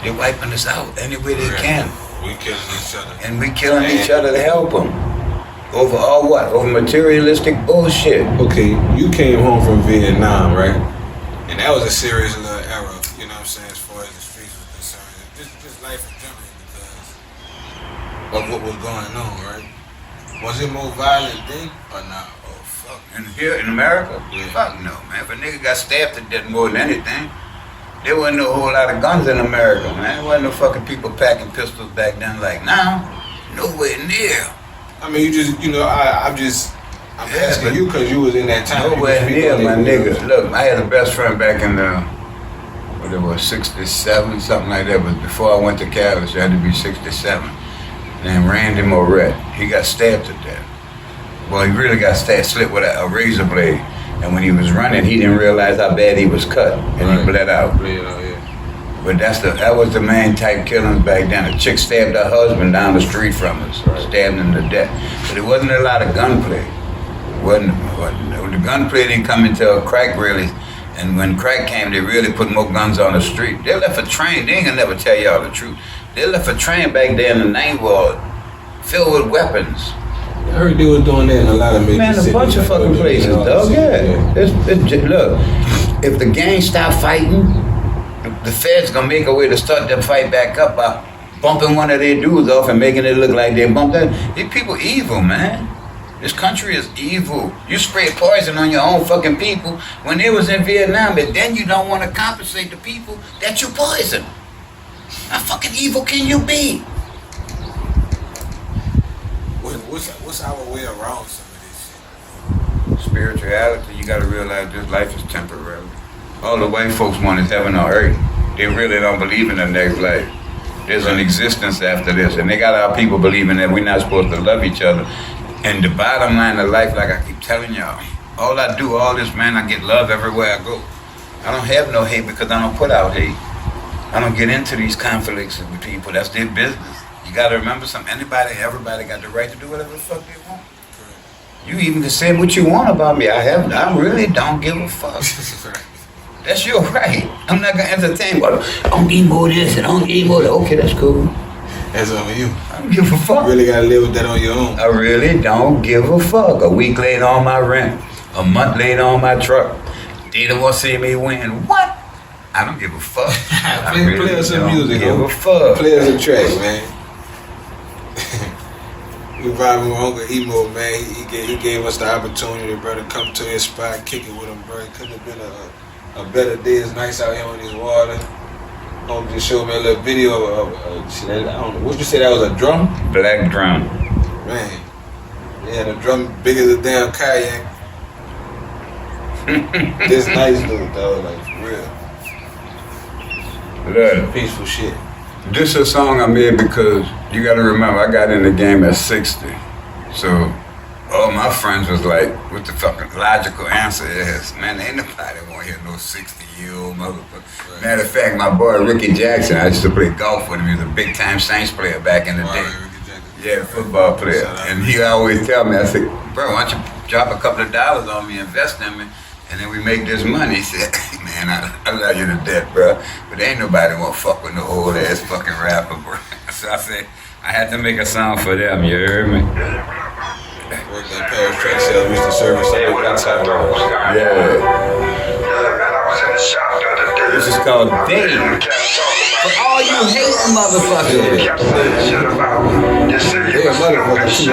They're wiping us out any way they can. We killing each other. And we killing each other to help them. Over all what? Over materialistic bullshit. Okay, you came home from Vietnam, right? And that was a serious little era, you know what I'm saying, as far as the streets was concerned. Just life in general because of what was going on, right? Was it more violent then or not? Oh, fuck. And here in America? Yeah. Fuck no, man. If a nigga got stabbed to death more than anything, there wasn't no whole lot of guns in America, man. There wasn't no fucking people packing pistols back then like now. Nowhere near. I mean, you just, I'm asking you because you was in that time. Nowhere near, my nigga. Look, I had a best friend back in the, 67, something like that. But before I went to college, I had to be 67. Named Randy Moret. He got stabbed to death. Well, he really got slit with a razor blade. And when he was running, he didn't realize how bad he was cut, and he bled out. Yeah. But that was the main type killings back then. A chick stabbed her husband down the street from us, stabbed him to death. But there wasn't a lot of gunplay. The gunplay didn't come until crack really. And when crack came, they really put more guns on the street. They left a train. They ain't gonna never tell y'all the truth. They left a train back there in the 9th ward filled with weapons. I heard they was doing that in a lot of major cities. Man, a bunch of fucking places, dog. Yeah. Look, if the gang stop fighting, the feds gonna make a way to start that fight back up by bumping one of their dudes off and making it look like they bumped that. These people evil, man. This country is evil. You spray poison on your own fucking people when they was in Vietnam, but then you don't want to compensate the people that you poison. How fucking evil can you be? What's our way around some of this shit? Spirituality, you gotta realize this life is temporary. All the white folks want is heaven or earth. They really don't believe in the next life. There's an existence after this, and they got our people believing that we're not supposed to love each other. And the bottom line of life, like I keep telling y'all, all I do, all this, man, I get love everywhere I go. I don't have no hate because I don't put out hate. I don't get into these conflicts with people. That's their business. You gotta remember something. Everybody got the right to do whatever the fuck they want. You even can say what you want about me. I really don't give a fuck. That's your right. I'm not gonna entertain. Well, I don't need more of this and I don't need more of that. Okay, that's cool. That's on you. I don't give a fuck. You really gotta live with that on your own. I really don't give a fuck. A week late on my rent. A month late on my truck. They don't want to see me win. What? I don't give a fuck. Play us some music. Give a fuck. Play us a track, man. We vibing with Uncle Emo, man. He gave us the opportunity, bro, to come to his spot, kick it with him, bro. It couldn't have been a better day. It's nice out here on this water. Uncle just showed me a little video of I don't know. What'd you say that was a drum? Black drum. Man. Yeah, the drum big as a damn kayak. This nice dude, though, like for real. Look. Peaceful shit. This is a song I made because you gotta remember I got in the game at 60. So all my friends was like, what the fucking logical answer is, man, ain't nobody want to hear no 60-year-old motherfucker. Right. Matter of fact, my boy Ricky Jackson, I used to play golf with him. He was a big time Saints player back in the day. Yeah, football player. And he always tell me, I said, bro, why don't you drop a couple of dollars on me, invest in me, and then we make this money. He said, man, I love you to death, bro. But ain't nobody want to fuck with no old ass fucking rapper, bro. So I said, I had to make a song for them, you heard me? Worked at Paris Track Sales, we used to service some one time. Yeah. This is called Dave. For all you hating motherfuckers. Yeah, motherfuckers too.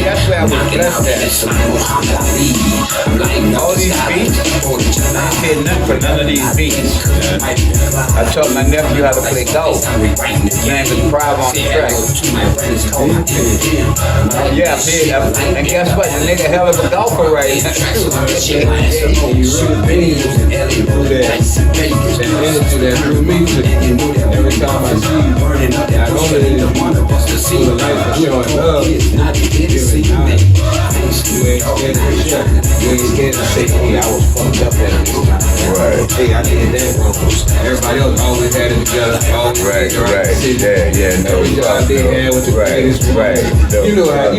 That's where I was blessed at. All these beats, I ain't paid nothing for none of these beats. I taught my nephew how to play golf. His name was Prime on the track. Yeah, I paid. And guess what? The nigga hell of a golfer right now. You really been through that energy that drew me to every time I see you burning up. Not only is it the life that we are in love, you ain't scared to share. You ain't scared to say, hey, I was fucked up at this time. Right. Hey, I did that. Everybody else always had it together. Right. Yeah. No. Every job they had with the greatest. Right. You know how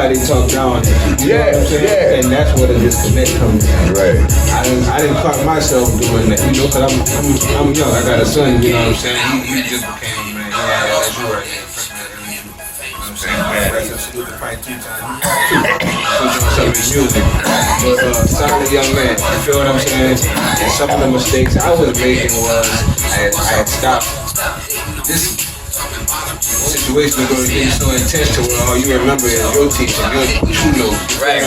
they talk down. Yeah. And that's where the disconnect comes in. Right. I didn't find myself doing that, because I'm young. I got a son, you know what I'm saying? He just became a man. that's you right there. You know what I'm saying? Salute the fight 2 times. Put you on some of his music. But solid young man. You feel what I'm saying? And some of the mistakes I was making was I had stopped. This situation is going to get so intense to where all you remember is your teacher, your true know. Right.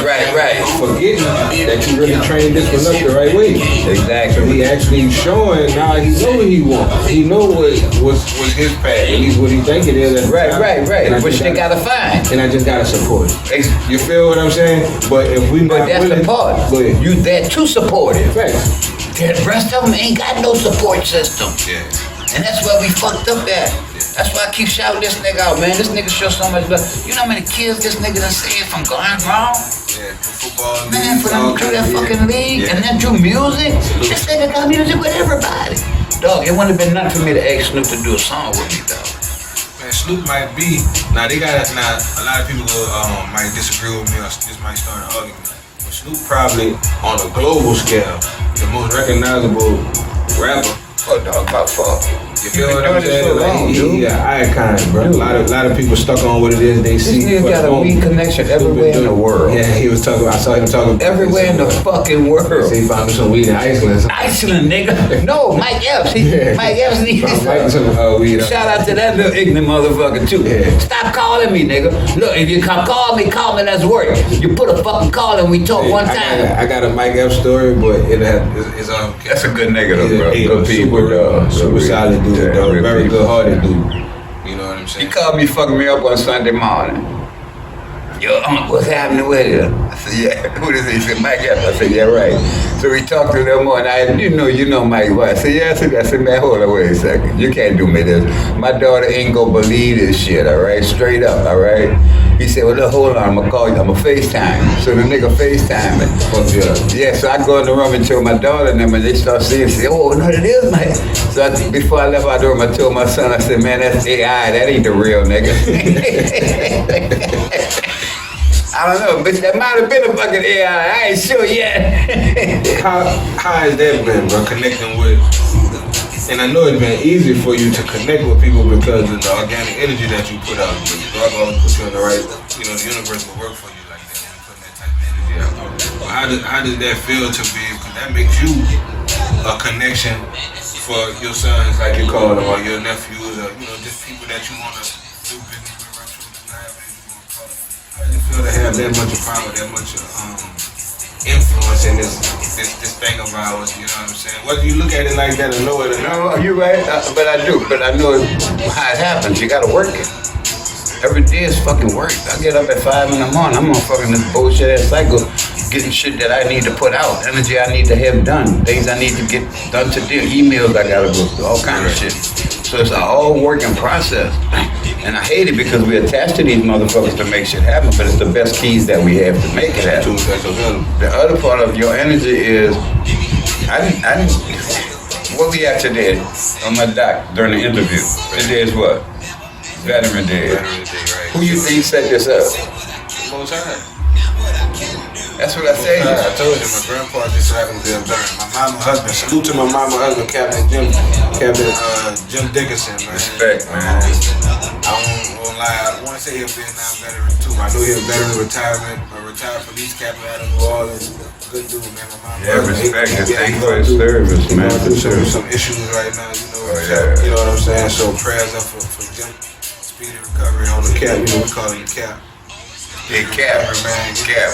Forgetting that you really trained this one up the right way. Exactly. He actually showing now he know what he wants. He know what was his path. At least what he think it is. Right. Which they gotta find. And I just gotta support it. You feel what I'm saying? But if we not that's willing, the part. You there too supportive. Right. The rest of them ain't got no support system. Yeah. And that's where we fucked up at. That's why I keep shouting this nigga out, man. This nigga show so much love. You know how many kids this nigga done saved from going wrong? Yeah, for football. Man, for them through that fucking league and then through music. This nigga got music with everybody. Dog, it wouldn't have been nothing for me to ask Snoop to do a song with me, dog. Man, Snoop might be. Now a lot of people might disagree with me or just might start an argument. But Snoop probably on a global scale, the most recognizable rapper. Oh, dog, by far. You feel what I'm saying? He an icon, bro. A lot of people stuck on what it is they see. This nigga got a weed connection everywhere in the world. Yeah, I saw him talking everywhere in the fucking world. So he found some weed in Iceland. Iceland, nigga. No, Mike Epps. Mike Epps needs weed. Shout out to that little ignorant motherfucker too. Yeah. Stop calling me, nigga. Look, if you call me, that's work. You put a fucking call and we talk one time. I got a Mike Epps story, but it's that's a good nigga though, bro. Good people, super solid dude. Very good-hearted dude. You know what I'm saying? He called me, fucking me up on Sunday morning. Yo, what's happening with you? I said, yeah. Who is it? He said, Mike Epps. I said, yeah, right. So we talked to them more, and you know Mike what? I said, yeah. I said, man, hold on, wait a second. You can't do me this. My daughter ain't gonna believe this shit, all right? Straight up, all right? He said, well, look, hold on, I'm gonna call you. I'm gonna FaceTime. So the nigga FaceTime me. Yeah, so I go in the room and tell my daughter and them, and they start seeing, say, oh, no, it is, Mike. So before I left out the room, I told my son, I said, man, that's AI. That ain't the real nigga. I don't know, but that might have been a fucking AI. I ain't sure yet. How has that been, bro, connecting with... And I know it's been easy for you to connect with people because of the organic energy that you put out. God always put you in the right, the universe will work for you like that when you put that type of energy out. Well, how does that feel to be, because that makes you a connection for your sons, like you call them, or your nephews, or, just people that you want to do business with, right? How does it feel to have that much power, that much influence in this thing of ours, you know what I'm saying? Whether you look at it like that or know it or not. No, you're right, but I do. But I know how it happens. You gotta work it. Every day is fucking work. I get up at 5 in the morning. I'm on fucking this bullshit ass cycle, getting shit that I need to put out, energy I need to have done, things I need to get done today, emails I gotta go through, all kind of shit. So it's an all working process. And I hate it because we attach to these motherfuckers to make shit happen, but it's the best keys that we have to make it happen. The other part of your energy is, what we at today on my doc during the interview? Today is what? Veteran Day. Right. Who you think set this up? Most high. That's what I say. I told you, my grandpa just happened to be a veteran. My mama husband, salute to my mama husband, Captain Jim Dickinson, man. Respect, man. I won't lie, I want to say he was a Vietnam veteran too. I knew he was a veteran retirement, a retired police captain out of New Orleans. Good dude, man. My mama respect and thank you for his service, man. Some issues right now, you know what I'm saying? So prayers up for Jim. Speedy recovery on the Cap, we call him the Cap. Hey, Cap,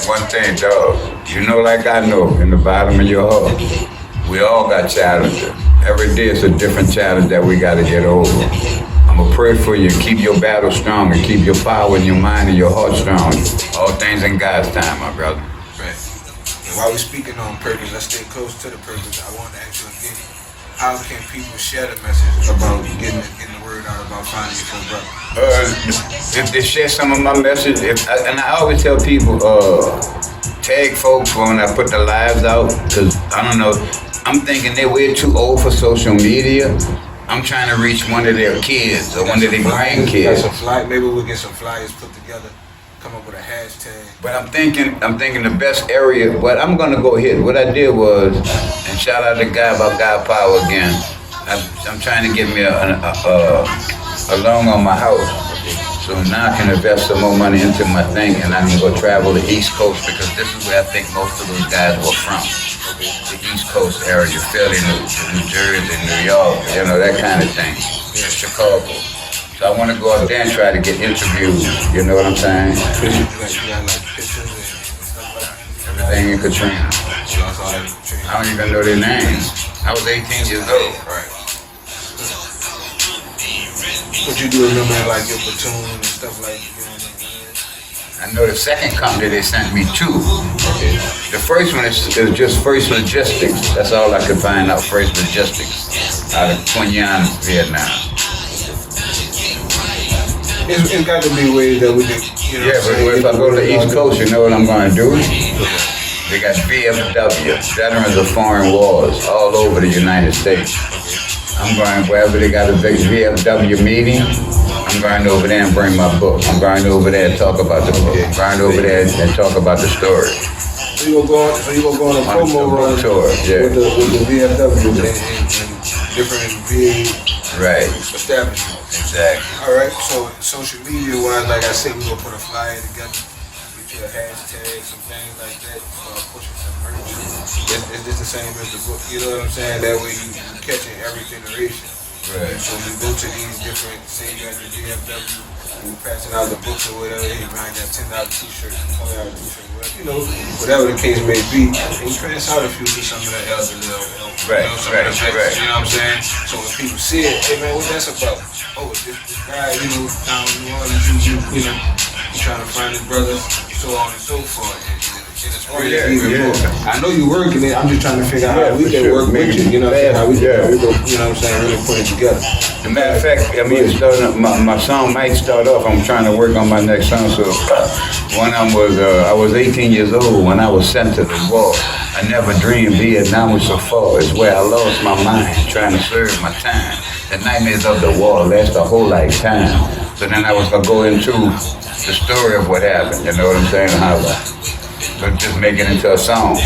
one thing, dog. You know, like I know, in the bottom of your heart, we all got challenges. Every day it's a different challenge that we got to get over. I'm going to pray for you. Keep your battle strong and keep your power in your mind and your heart strong. All things in God's time, my brother. Right. And while we're speaking on purpose, let's stay close to the purpose. I want to ask you again, how can people share the message about getting the word out about finding your brother? If they share some of my message, and I always tell people, tag folks when I put the lives out, because I don't know, I'm thinking they're way too old for social media. I'm trying to reach one of their kids or one of their grandkids. Maybe we'll get some flyers put together, come up with a hashtag. But I'm thinking the best area, but I'm gonna go ahead. What I did was, and shout out to God about God Power again. I'm trying to get me a loan on my house. So now I can invest some more money into my thing, and I can go travel the East Coast because this is where I think most of those guys were from. The East Coast area, Philly, New Jersey, New York, that kind of thing. Chicago. So I want to go up there and try to get interviews. You know what I'm saying? Everything in Katrina. I don't even know their names. I was 18 years old. Right. What you do remember, like your platoon and stuff like I know the second company they sent me to. Okay. The first one is just First Logistics. That's all I could find out, First Logistics, out of Quang Nhân, Vietnam. It's got to be ways that we can, Yeah, but if I go to the East Coast, you know what I'm going to do? They got VFW, Veterans of Foreign Wars, all over the United States. I'm going wherever they got a big VFW meeting, I'm going over there and bring my book. I'm going over there and talk about the book. I'm going over there and talk about the story. So you gonna go on a promo run tour, with the VFW and different VA right. establishments. Exactly. All right. So social media wise, like I said, we gonna put a flyer together, get you a hashtag, some things like that, pushing some merch. Is this the same as the book? You know what I'm saying? That way you catching every generation. Right. So we go to these different, say you got the VFW, we passing out the books or whatever, hey, Brian got $10 t-shirt, $20 t-shirt, whatever, whatever the case may be, and we pass out a few to some of the elderly, right, right. You know what I'm saying? So when people see it, hey man, what that's about? Oh, this guy, down in New Orleans, you trying to find his brothers, so on and so forth. I know you working it. I'm just trying to figure out how we can work with you. You know what I'm saying? How we can, you know what I'm saying? Really put it together. As a matter of fact, my song might start off. I'm trying to work on my next song. So when I was 18 years old when I was sent to the war. I never dreamed Vietnam was so far. It's where I lost my mind trying to serve my time. The nightmares of the war last a whole lifetime. So then I was gonna go into the story of what happened. You know what I'm saying? How but just make it into a song.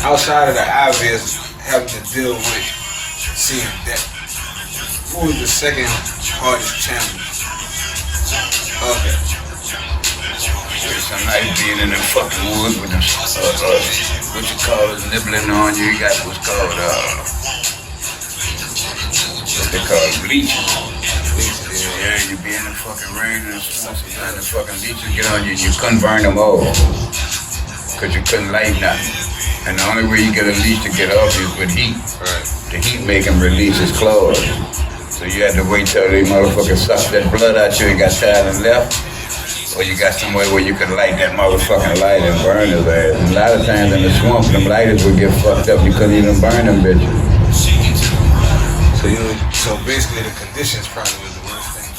Outside of the obvious having to deal with seeing death, what was the second hardest challenge? Okay. Some night being in the fucking woods with them, what you call it, nibbling on you. You got what's called, what they call bleaching. Yeah, you be in the fucking rain and sometimes the fucking leeches get on you and you couldn't burn them all because you couldn't light nothing. And the only way you get a leech to get off is with heat. Right. The heat make him release his claws. So you had to wait till they motherfucker sucked that blood out you and got tired and left. Or you got somewhere where you could light that motherfucking light and burn his ass. And a lot of times in the swamp, them lighters would get fucked up. You couldn't even burn them bitches. So basically the conditions probably was the worst thing.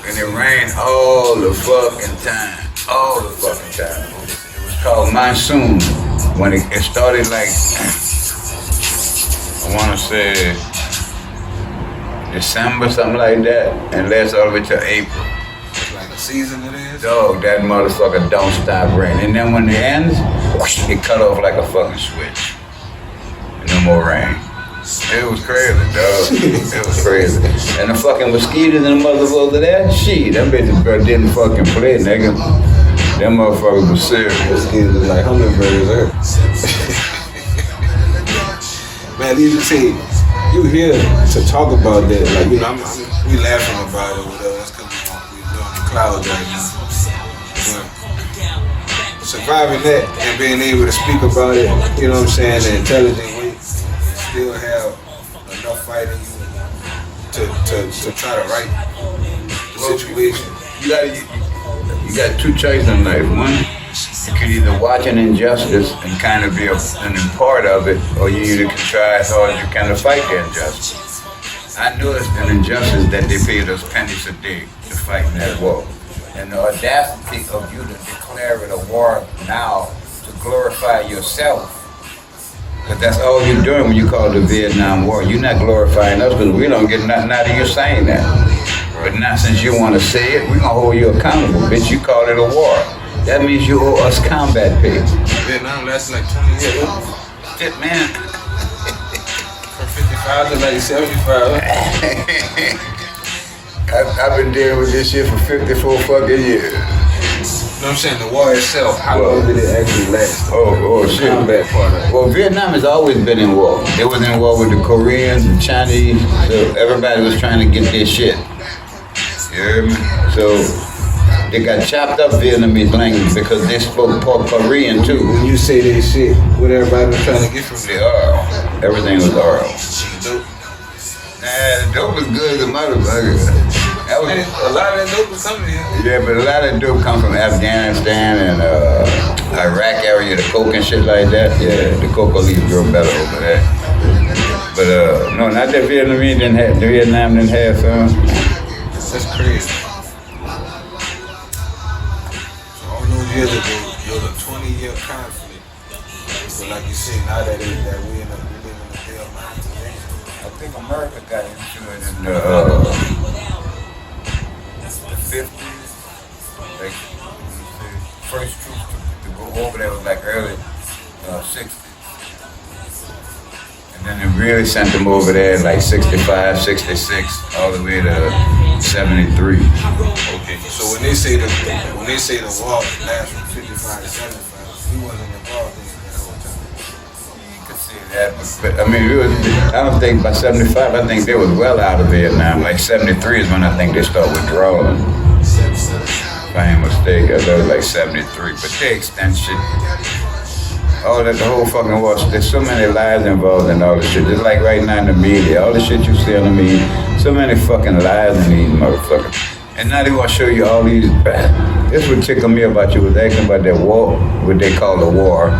And it rained all the fucking time. All the fucking time. It was called monsoon. When it started like, I want to say December, something like that, and lasts all the way till April. It's like a season it is? Dog, that motherfucker don't stop raining. And then when it ends, it cut off like a fucking switch. No more rain. It was crazy, dog. It was crazy. And the fucking mosquitoes and the motherfuckers of that shit, them bitches didn't fucking play, nigga. Them motherfuckers was serious. Mosquitoes was like hummingbirds, Man, you see, you here to talk about that. Like, we laughing about it or whatever. That's because we're doing the clouds right now. But surviving that and being able to speak about it, you know what I'm saying, the intelligent way, and still have enough fight in you to try to right the situation. You got two choices in life. One, you can either watch an injustice and kind of be an part of it, or you either can try as hard as you can to fight the injustice. I noticed an injustice that they paid us pennies a day to fight in that war. And the audacity of you to declare it a war now to glorify yourself, because that's all you're doing when you call it the Vietnam War. You're not glorifying us because we don't get nothing out of you saying that. But now since you want to say it, we're going to hold you accountable, bitch. You called it a war. That means you owe us combat pay. Vietnam lasted like 20 years. Shit, man. For 55 65 to like 75. I've been dealing with this shit for 54 fucking years. You know what I'm saying? The war itself, how long did it actually last? Oh shit. Combat part of it. Well, Vietnam has always been in war. It was in war with the Koreans, the Chinese, so everybody was trying to get their shit. You hear me? So they got chopped up Vietnamese language because they spoke Korean too. When you say that shit, what everybody was trying to get from The oil. Everything was oil. dope. Nah, the dope was good as a motherfucker. That was, A lot of that dope was coming here. yeah, but a lot of dope come from Afghanistan and Iraq area, the coke and shit like that. Yeah, the cocoa leaves grow better over there. But no, not that Vietnam didn't have some. That's crazy. So all those years ago, it was a 20-year conflict. But like you said, now that we live in a real mind today. I think America got into it in the 50s. Like, first troops to go over there was like early 60s. And then they really sent them over there in like 65, 66, all the way to 73. Okay, so when they say the war lasts from 55 to 75, he wasn't involved in it that whole time. You could see that, but I mean, I don't think by 75, I think they was well out of Vietnam. Like 73 is when I think they start withdrawing. If I ain't mistaken, I thought it was like 73, but they extend shit. All that, the whole fucking war, there's so many lies involved in all this shit. Just like right now in the media, all the shit you see on the media, so many fucking lies in these motherfuckers. And now they want to show you all these, this would tickle me about you was asking about that war, what they call a war.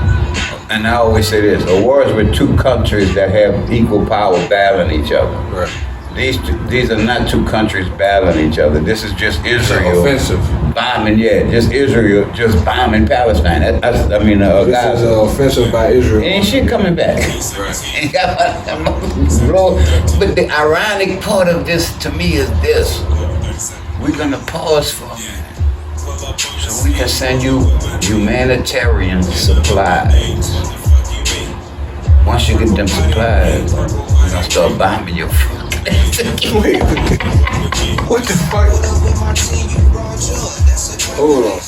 And I always say this, a war is with two countries that have equal power battling each other. Right. These are not two countries battling each other. This is just Israel. Offensive. Bombing, just Israel, just bombing Palestine. This is an offensive by Israel. Ain't shit coming back. Right. But the ironic part of this to me is this. We're gonna pause for a minute so we can send you humanitarian supplies. Once you get them supplies, we're gonna start bombing your fucking Wait, what the fuck? Hold on.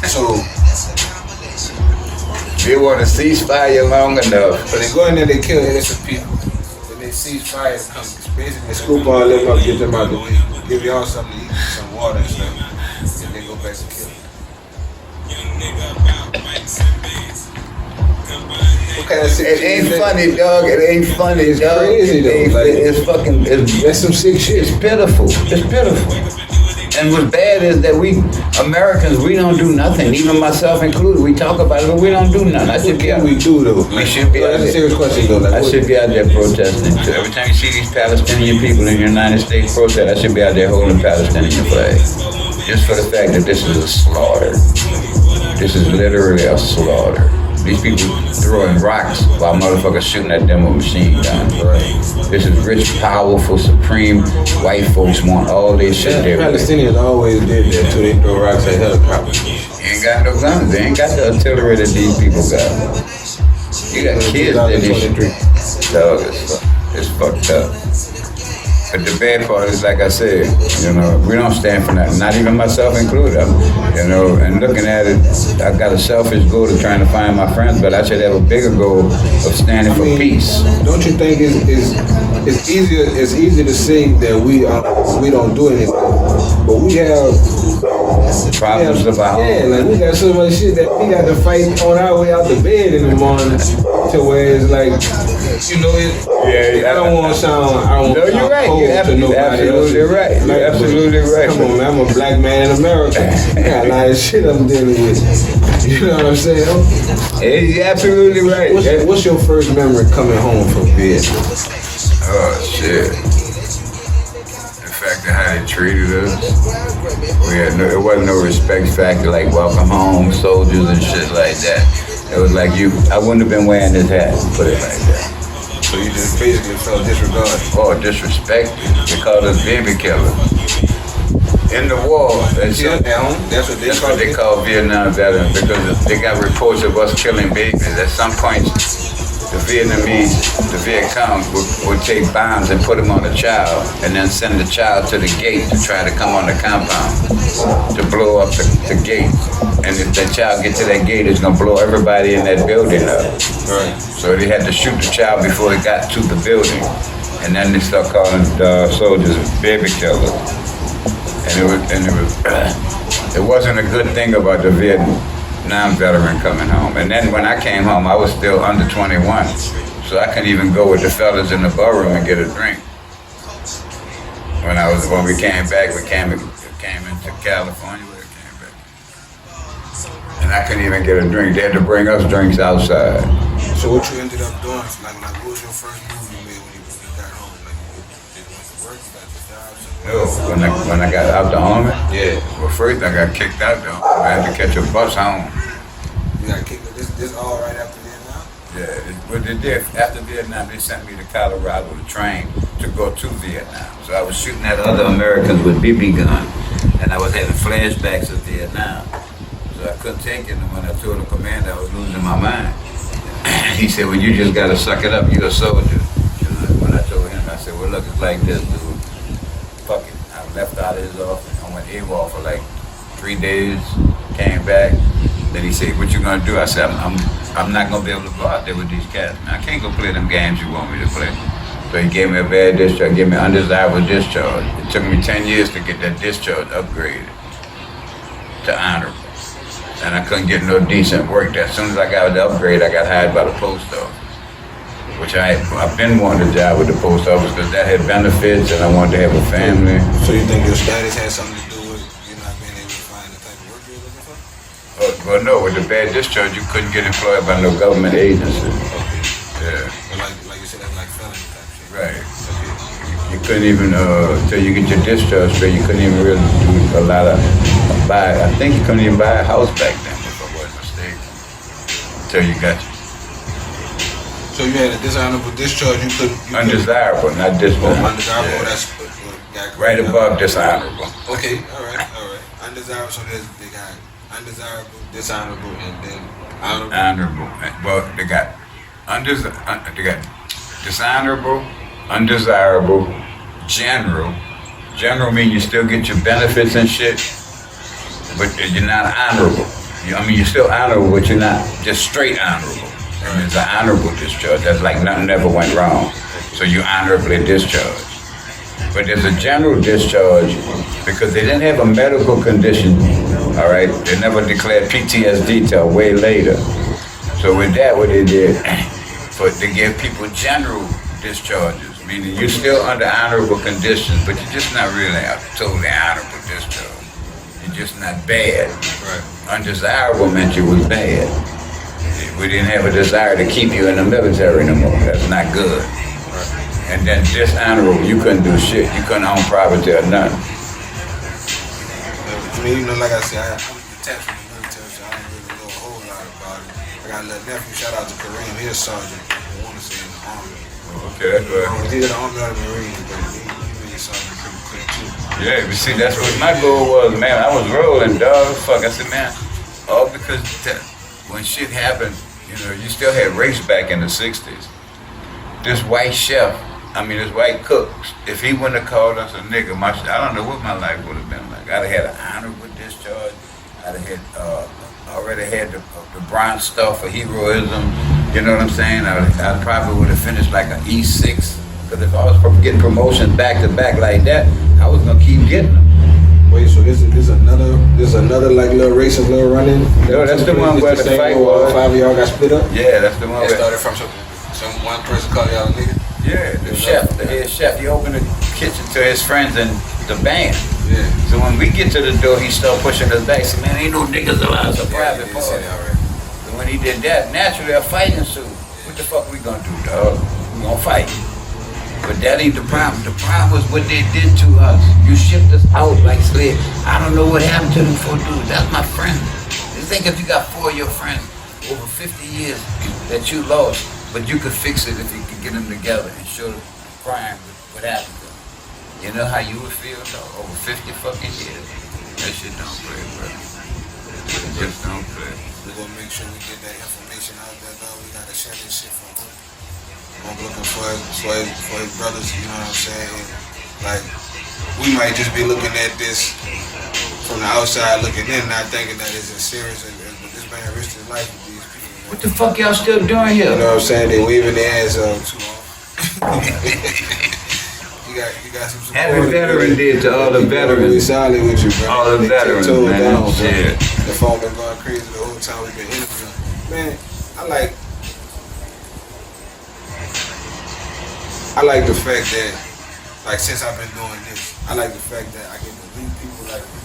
So, they want to cease fire long enough. when they go in there, they kill innocent people. When they cease fire, it comes basically scoop all them up, get them out the way, give y'all something to eat, some water and stuff, and they go back to kill. What kind of It ain't funny, dog. It ain't funny, It's dog. crazy, though. Like, It's fucking. That's some sick shit. It's pitiful. It's pitiful. And what's bad is that we Americans, we don't do nothing. Even myself included. We talk about it, but we don't do nothing. I should be out. We do though. We should be out That's a there. serious question though. Like, I should be out there protesting too. Every time you see these Palestinian people in the United States protest, I should be out there holding Palestinian flag. Just for the fact that this is a slaughter. This is literally a slaughter. These people throwing rocks while motherfuckers shooting at them with machine guns. Right. This is rich, powerful, supreme white folks want all this shit there. Palestinians always did that too. They throw rocks at helicopters. Ain't got no guns. They ain't got the artillery that these people got. You got kids that this dog, it's fucked up. But the bad part is, like I said, we don't stand for nothing. Not even myself included. And looking at it, I got a selfish goal of trying to find my friends, but I should have a bigger goal of standing for peace. Don't you think it's easy to say that we don't do anything, but we have Problems of our own. like we got so much shit that we got to fight on our way out the bed in the morning to where it's like, I don't want to sound. No, you're right. You're absolutely right. You're absolutely right. Come on, man. I'm a black man in America. I got a lot of shit I'm dealing with. You know what I'm saying? You're absolutely right. What's your first memory coming home from Vietnam? Oh, shit. The fact of how they treated us. It wasn't no respect factor like welcome home, soldiers and shit like that. It was like I wouldn't have been wearing this hat, put it like that. So you just basically felt disregarded. Oh, disrespect. They called us baby killers. In the war, that's what they call Vietnam veterans because they got reports of us killing babies. At some point, the Viet Cong would take bombs and put them on a child, and then send the child to the gate to try to come on the compound to blow up the gate. And if that child gets to that gate, it's gonna blow everybody in that building up. Right. So they had to shoot the child before it got to the building, and then they start calling the soldiers baby killers. It wasn't a good thing about the Vietnam veteran coming home. And then when I came home, I was still under 21, so I couldn't even go with the fellas in the barroom and get a drink. When we came back, we came into California. We came back, and I couldn't even get a drink. They had to bring us drinks outside. So what you ended up doing? Like what was your first move you made when you got home? Like, did you went to work? You got your job? No, when I got out the army, Yeah. well, first I got kicked out though. I had to catch a bus home. You got kicked. This all right after Vietnam? Yeah, what they did after Vietnam, they sent me to Colorado to train to go to Vietnam. So I was shooting at other Americans with BB gun, and I was having flashbacks of Vietnam. So I couldn't take it, and when I told the commander I was losing my mind, he said, "Well, you just gotta suck it up. You're a soldier." When I told him, I said, "Well, look, it's like this, dude. Fuck it." I left out of his office. I went AWOL for like 3 days. Came back. Then he said, "What you gonna do?" I said, I'm not gonna be able to go out there with these cats, man. I can't go play them games you want me to play." So he gave me a bad discharge, gave me undesirable discharge. It took me 10 years to get that discharge upgraded to honorable. And I couldn't get no decent work there. As soon as I got the upgrade, I got hired by the post office, which I've been wanting a job with the post office because that had benefits and I wanted to have a family. So you think your status had something to do with you not being able to find the type of work you were looking for? Well, no, with the bad discharge, you couldn't get employed by no government agency. Yeah. But like you said, that's like felony type shit. Right. You couldn't even, till you get your discharge straight, you couldn't even really do a lot of I think you couldn't even buy a house back then, if I wasn't mistaken, till you got your So you had a dishonorable discharge, you couldn't... undesirable, not dishonorable. Undesirable, Yeah. that's Right above dishonorable. Okay, all right. Undesirable, so they got undesirable, dishonorable, and then honorable. Honorable. Well, they got dishonorable, undesirable, general. General means you still get your benefits and shit, but you're not honorable. You're still honorable, but you're not just straight honorable. And it's an honorable discharge. That's like nothing ever went wrong. So you honorably discharged. But there's a general discharge because they didn't have a medical condition, all right? They never declared PTSD till way later. So with that, what they did, they gave people general discharges, meaning you're still under honorable conditions, but you're just not really a totally honorable discharge. You're just not bad. Right. Undesirable meant you was bad. We didn't have a desire to keep you in the military no more. That's not good. And then dishonorable, you couldn't do shit. You couldn't own property or nothing. I mean, like I said, I'm attached to the military, so I don't really know a whole lot about it. I got a little nephew, shout out to Kareem, he's a sergeant. I want to say in the Army. Okay, that's right. He's in the Army or the Marines, but he made a sergeant pretty quick too. Yeah, but see, that's what my goal was, man. I was rolling, dog. Fuck, I said, man, all because when shit happened, you still had race back in the 60s. This white chef, this white cook, if he wouldn't have called us a nigga, I don't know what my life would have been like. I'd have had an honorable discharge. I'd have had, already had the Bronze Star for heroism. You know what I'm saying? I probably would have finished like an E6. Because if I was getting promotions back to back like that, I was gonna keep getting them. Wait, so there's another like little racist little running? No, that's the one where the fight was. 5 of y'all got split up? Yeah, that's the one It where... started from some one person called y'all a nigga? Yeah, the head chef, he opened the kitchen to his friends and the band. Yeah. So when we get to the door, he started pushing us back. Said, man, ain't no niggas allowed to private Yeah, party. right. So when he did that, naturally a fight ensued. What the fuck we gonna do, dog? We gonna fight. But that ain't the problem. The problem was what they did to us. You shipped us out like slaves. I don't know what happened to them 4 dudes. That's my friend. You think if you got 4 of your friends over 50 years that you lost, but you could fix it if you could get them together and show the crime what happened to them. You know how you would feel, though? Over 50 fucking years. That shit don't play, bro. It just don't play. We're gonna make sure we get that information out there, dog. We gotta share this shit for him. I'm looking for his brothers, you know what I'm saying? Like, we might just be looking at this from the outside looking in, not thinking that it's as serious as this man risked his life with these people. Man. What the fuck y'all still doing here? You know what I'm saying? They waving their ass too long. You got some support. Happy Veteran Day to all the veterans. We solid with you, bro. All the veterans, man. Down, Shit. The phone been going crazy the whole time we've been interviewing. Man, I like the fact that, like, since I've been doing this, I like the fact that I get to meet people like you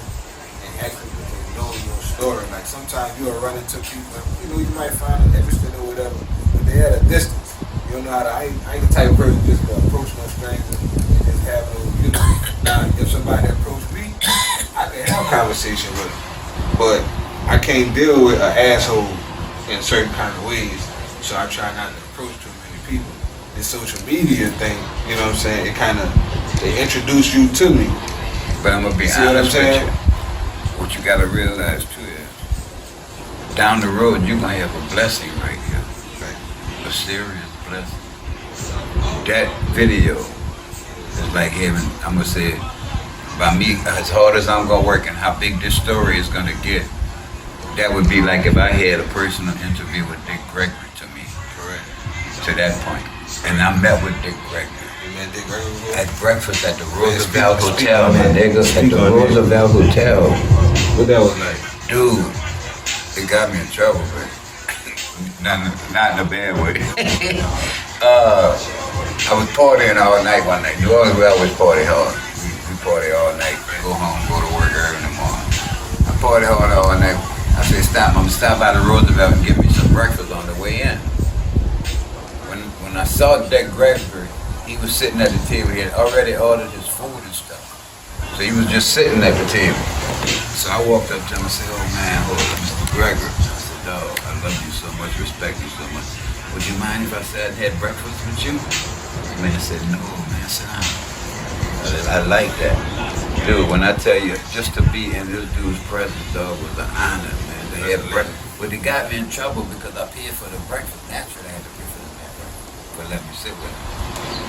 and actually get to know your story. Like, sometimes you'll run into people, you know, you might find them interesting or whatever, but they're at a distance. You don't know how to, I ain't the type of person just to approach no strangers and just have no, you know. Now, if somebody approached me, I can have a conversation with them, but I can't deal with an asshole in certain kind of ways, so I try not to approach too many people. This social media thing, you know what I'm saying, it kind of, they introduce you to me. But I'm gonna be honest with you. What you gotta realize too is, down the road you're gonna have a blessing right here. Right. A serious blessing. That video is like heaven. I'm gonna say it, by me, as hard as I'm gonna work and how big this story is gonna get, that would be like if I had a personal interview with Dick Gregory to me. Correct. To that point. And I met with Dick Gregory. You met Dick Gregory? At breakfast at the Roosevelt Hotel, man, nigga. At the Roosevelt Hotel. What that was like? Dude, it got me in trouble, but not in a bad way. I was partying all night one night. New Orleans, we always party hard. We party all night, go home, go to work early in the morning. I party hard all night. I said, I'm gonna stop by the Roosevelt and get me some breakfast on the way in. When I saw Dick Gregory, he was sitting at the table. He had already ordered his food and stuff. So he was just sitting at the table. So I walked up to him and said, oh man, hold up, Mr. Gregory. I said, dog, I love you so much, respect you so much. Would you mind if I sat and had breakfast with you? The man said, no, man, sit down. I said, I like that. Dude, when I tell you, just to be in this dude's presence, dog, was an honor, man, to have breakfast. But it got me in trouble because I paid for the breakfast. Naturally, I had to pay for the breakfast. But let me sit with him.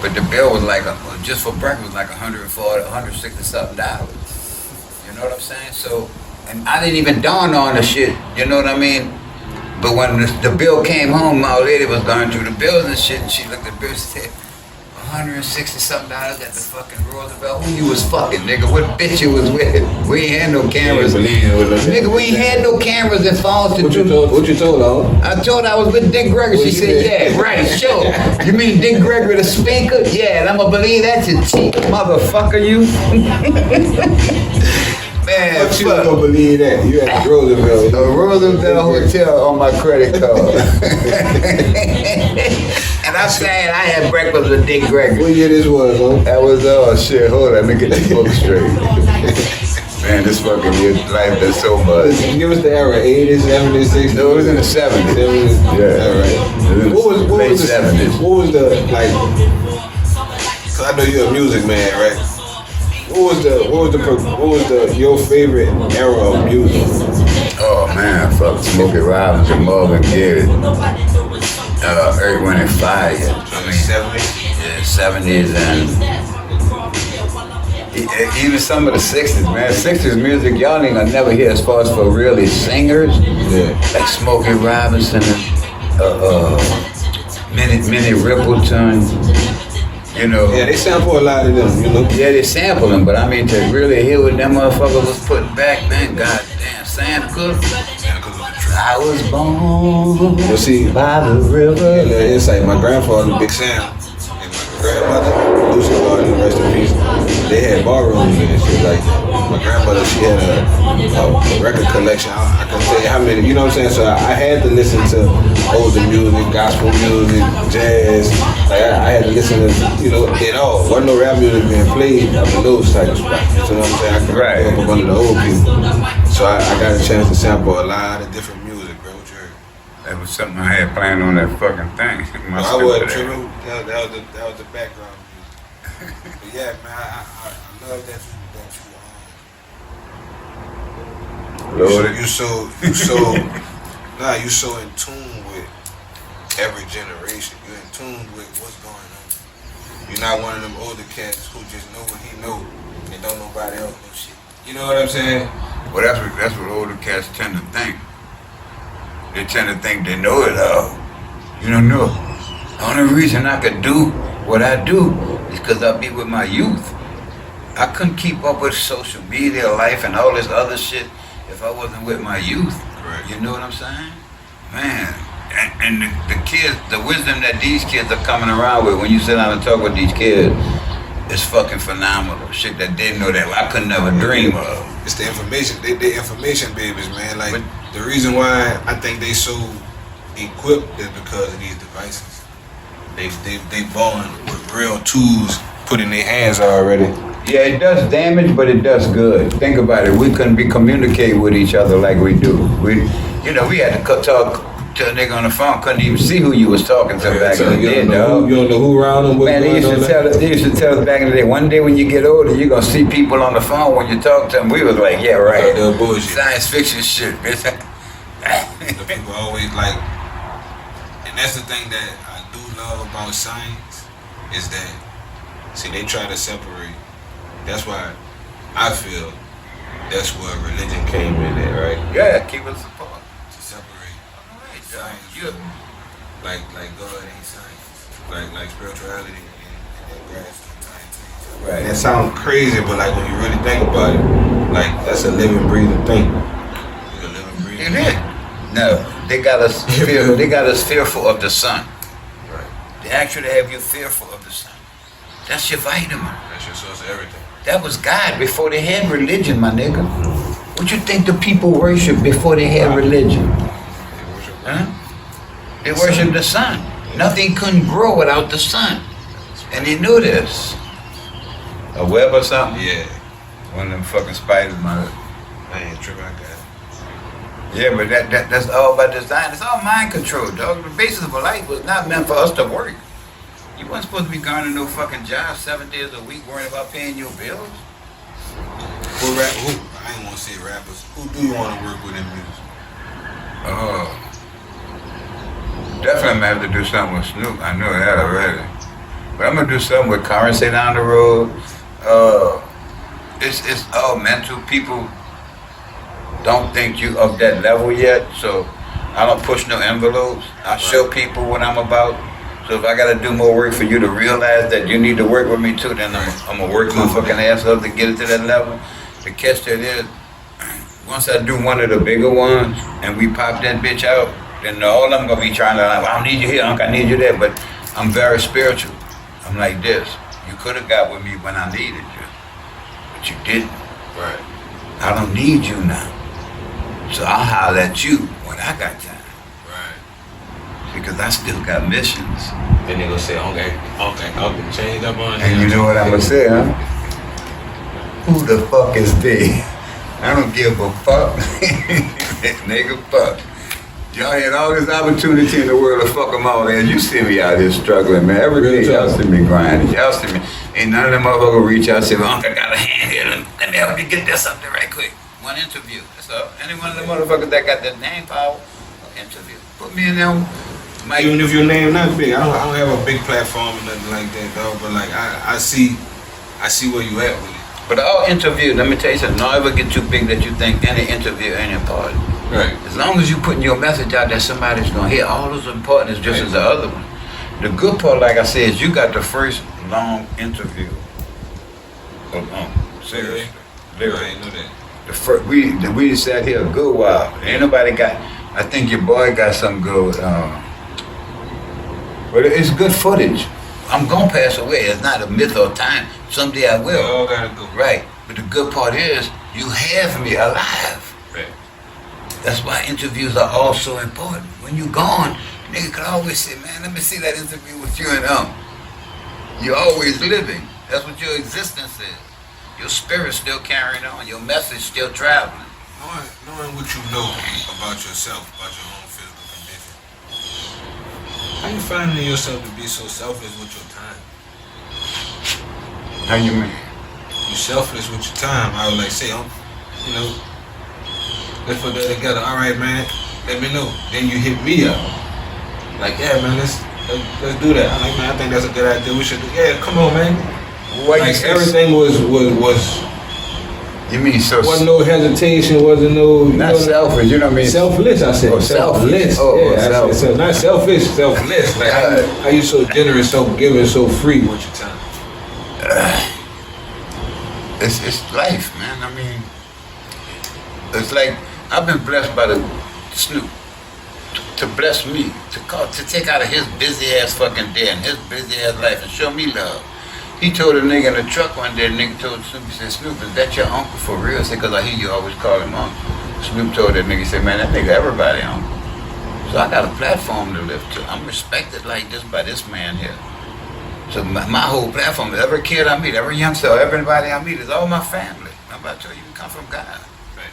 But the bill was like, just for breakfast, like $140, $160 something. You know what I'm saying? So, and I didn't even dawn on the shit, you know what I mean? But when the bill came home, my old lady was going through the bills and shit, and she looked at the bill and said, $160 something at the fucking Roosevelt. Who you was fucking, nigga? What bitch you was with? We ain't had no cameras. Nigga, we ain't had no cameras and phones to do. What you told her? I told her I was with Dick Gregory. She said, yeah, right, sure. You mean Dick Gregory the speaker? Yeah, and I'm gonna believe that's your cheap motherfucker, you. Man, Fuck you gonna believe that. You at the Roosevelt. The Roosevelt Hotel on my credit card. And I'm saying I had breakfast with Dick Gregory. What year this was, huh? That was, shit, hold on, let me get this book straight. Man, this fucking life is so much. Give us the era, 80s, 70s, 60s. No, it was in the 70s. 70s. Yeah. All right. What was the 70s. What was the, like, cause I know you're a music man, right? What was your favorite era of music? Oh man, fuck Smokey Robinson, Marvin Gaye, Earth, Wind and Fire. I mean, 70s? Yeah, 70s and even some of the 60s, man. 60s music, y'all ain't gonna never hear as far as for really singers. Yeah. Like Smokey Robinson and Minnie Riperton. You know. Yeah, they sample a lot of them, you know. Yeah, they sample them, but I mean to really hear what them motherfuckers was putting back, man, goddamn, Santa Cruz. I was born by the river. Yeah, it's like my grandfather, Big Sam, and my grandmother, Lucy Gordon, rest in peace. They had barrooms and shit like that. My grandmother, she had a record collection. I can tell you how many, you know what I'm saying? So I had to listen to older music, gospel music, jazz. Like I had to listen to, you know, it all. Wasn't no rap music being played up in those type of spots. You know what I'm saying? I could go up under the old people. So I got a chance to sample a lot of different music, bro. What you heard? That was something I had planned on that fucking thing. I wasn't tripping. That was the background music. But yeah, man, I love that you so Nah, you so in tune with every generation. You're in tune with what's going on. You're not one of them older cats who just know what he know and don't nobody else know shit. You know what I'm saying? Well, that's what older cats tend to think. They tend to think they know it all. You don't know. The only reason I could do what I do is because I be with my youth. I couldn't keep up with social media life and all this other shit if I wasn't with my youth. Right. You know what I'm saying? Man, and the kids, the wisdom that these kids are coming around with, when you sit down and talk with these kids, it's fucking phenomenal. Shit that they know that I could never dream of. It's the information. They information babies, man. Like, the reason why I think they so equipped is because of these devices. They born with real tools put in their hands already. Yeah, it does damage, but it does good. Think about it. We couldn't be communicating with each other like we do. We had to talk to a nigga on the phone. Couldn't even see who you was talking to back in the day, dog. You don't know who around them. Man, they used to tell us back in the day. One day when you get older, you're gonna see people on the phone when you talk to them. We was like, yeah, right. Bullshit. Science fiction shit, bitch. The people always like, and that's the thing that I do love about science is that, see, they try to separate. That's why I feel that's where religion came in at, right? Yeah, keep us apart. To separate Science. science, like God ain't science, like spirituality and grass and science. Right. And that sounds crazy, but like when you really think about it, like that's a living, breathing thing. It's a living, breathing It is. thing. No, they got us fearful of the sun. Right. They actually have you fearful of the sun. That's your vitamin. That's your source of everything. That was God before they had religion, my nigga. What you think the people worship before they had religion? Huh? They worship the sun. Nothing couldn't grow without the sun. And they knew this. A web or something? Yeah. One of them fucking spiders, man. I ain't tripping, I got it. Yeah, but that's all by design. It's all mind control, dog. The basis of a life was not meant for us to work. You wasn't supposed to be going to no fucking job 7 days a week worrying about paying your bills. Who? I ain't want to say rappers. Who do you want to work with in music? Oh. Definitely have to do something with Snoop. I know that already. But I'm going to do something with Currency down the road. It's all mental. People don't think you of that level yet, so I don't push no envelopes. I show people what I'm about. So if I gotta do more work for you to realize that you need to work with me too, then I'm gonna work my fucking ass up to get it to that level. The catch that is, once I do one of the bigger ones and we pop that bitch out, then all I'm gonna be trying to, I don't need you here, Unc, I need you there, but I'm very spiritual. I'm like this. You could have got with me when I needed you, but you didn't. Right. I don't need you now. So I'll holler at you when I got time. Because I still got missions. Then they gonna say, okay, change up on And you know what I'm gonna say, huh? Who the fuck is they? I don't give a fuck. Nigga, fuck. Y'all had all this opportunity in the world to fuck them all in. You see me out here struggling, man. Every day y'all see me grinding. Y'all see me. Ain't none of them motherfuckers reach out and say, well, Uncle, I got a hand here. Let me help you get this something right quick. One interview. That's all. Any one of the motherfuckers that got that name power, interview. Put me in them. Even if your name not big, I don't have a big platform or nothing like that, dog. But like I see where you at with it. But all interviews, let me tell you something. Don't ever get too big that you think any interview ain't important. Right. As long as you putting your message out that somebody's gonna hear, all those important is just as the other one. The good part, like I said, is you got the first long interview. Seriously. Literally. I ain't know that. The first, we sat here a good while. Ain't nobody got. I think your boy got something good. But it's good footage. I'm gonna pass away. It's not a myth or time. Someday I will. We all gotta go. Right. But the good part is you have me alive. Right. That's why interviews are all so important. When you gone, nigga could always say, man, let me see that interview with you and You're always living. That's what your existence is. Your spirit's still carrying on. Your message still traveling. Knowing what you know about yourself, about your own physical condition. How you finding yourself to be so selfish with your time? How you mean? You selfless with your time. I would like say, let's put that together. All right, man. let me know. Then you hit me up. Like, yeah, man, let's do that. I'm like, man, I think that's a good idea. We should do. Yeah, come on, man. What Like everything was. You mean so? Wasn't no hesitation. Wasn't no. Not selfish. You know what I mean? Selfless. I said. Oh, selfish. Oh, Yeah, selfish. So not selfish. Selfless. Like how you so generous, so giving, so free with your time. It's life, man. I mean, it's like I've been blessed by the Snoop to bless me, to take out of his busy ass fucking day and his busy ass life and show me love. He told a nigga in the truck one day, the nigga told Snoop, he said, Snoop, is that your uncle for real? I said, because I hear you always call him uncle. Snoop told that nigga, he said, man, that nigga everybody uncle. So I got a platform to live to. I'm respected like this by this man here. So my whole platform, every kid I meet, every youngster, everybody I meet is all my family. I'm about to tell you, you come from God. Right.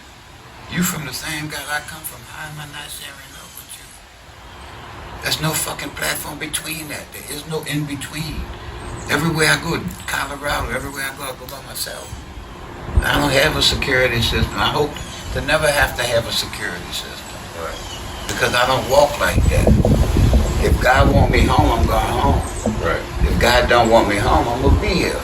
You from the same God I come from. How am I not sharing love with you? There's no fucking platform between that. There is no in between. Everywhere I go, Colorado, everywhere I go by myself. I don't have a security system. I hope to never have to have a security system. Right. Because I don't walk like that. If God want me home, I'm going home. Right. If God don't want me home, I'm gonna be here.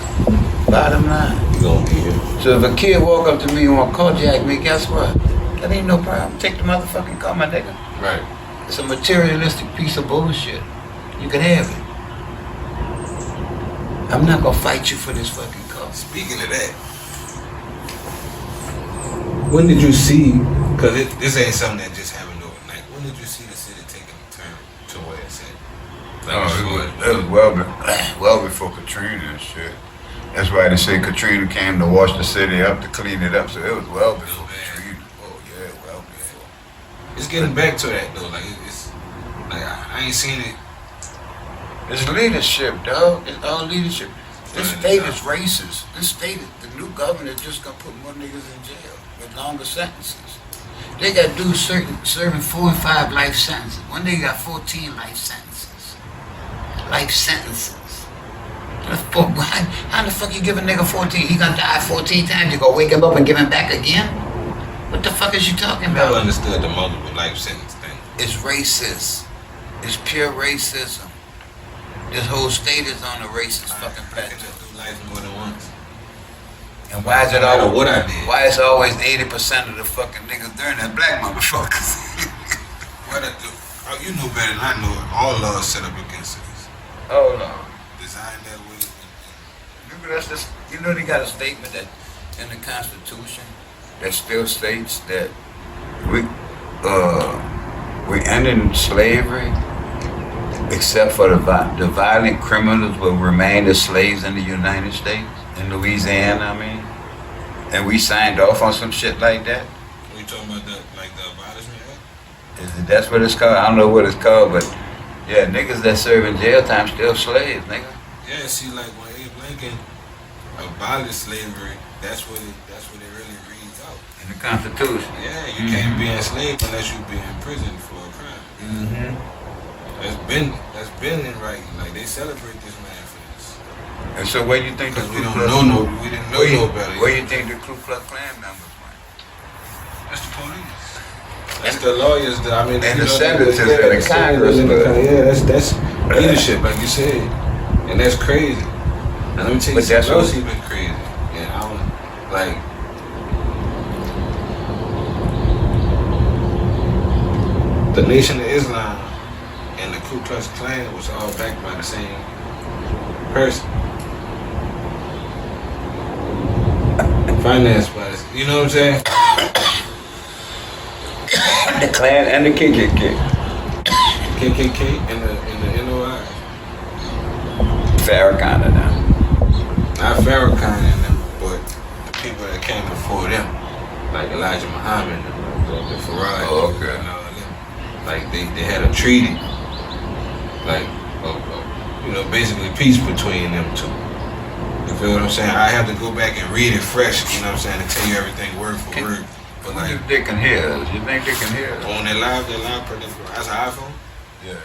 Bottom line. You gonna be here. So if a kid walk up to me and want to carjack me, guess what? That ain't no problem. Take the motherfucking car, my nigga. Right. It's a materialistic piece of bullshit. You can have it. I'm not gonna fight you for this fucking car. Speaking of that, when did you see? Because this ain't something that just happened overnight. When did you see the city taking a turn to where it's at? It was well before Katrina and shit. That's why they say Katrina came to wash the city up, to clean it up. So it was well before Katrina. Oh yeah, well before. It's getting back to that though. Like it's like I ain't seen it. It's leadership, dog. It's all leadership. This state is racist. This state, the new governor is just gonna put more niggas in jail with longer sentences. They got dudes serving 4 and 5 life sentences. One nigga got 14 life sentences. Life sentences. How the fuck you give a nigga 14? He gonna die 14 times. You gonna wake him up and give him back again? What the fuck is you talking I about? never understood the multiple life sentence thing. It's racist. It's pure racism. This whole state is on a racist fucking plateau. Do life more than once. And why is it No matter always what I did. Why is always 80% of the fucking niggas doing that? Black motherfuckers. What I do? Oh, you know better than I know. All laws set up against us. Oh no. Designed that way. Remember that's just, you know they got a statement that in the Constitution that still states that we ended slavery except for the violent criminals will remain as slaves in the United States, in Louisiana, I mean. And we signed off on some shit like that. Are you talking about the abolishment act? That's what it's called. I don't know what it's called, but yeah, niggas that serve in jail time still slaves, nigga. Yeah, see, like when Abe Lincoln abolished slavery, that's what it really reads out. In the Constitution. Yeah, you can't be enslaved unless you be in prison for a crime. Mm-hmm. That's been in writing. Like they celebrate this man for this. And so where you think the Because Ku we Klux didn't know no better. Where you think the Ku Klux Klan members went? That's the police. That's the lawyers. And the senators and the congressmen. Yeah, that's leadership, like you said, and that's crazy. And let me tell you something else even crazy. And I don't like. The Nation of Islam and the Ku Klux Klan was all backed by the same person. Financed by this, you know what I'm saying? The Klan and the KKK. KKK and the NOI. Farrakhan and them. Not Farrakhan and them, but the people that came before them, like Elijah Muhammad and the Farad. Oh, okay. And all of them. Like they had a treaty, like basically peace between them two. You feel what I'm saying? I have to go back and read it fresh, you know what I'm saying, and tell you everything word for word. But like, If they can hear us, you think they can hear us? on their live, that's an iPhone. Yeah.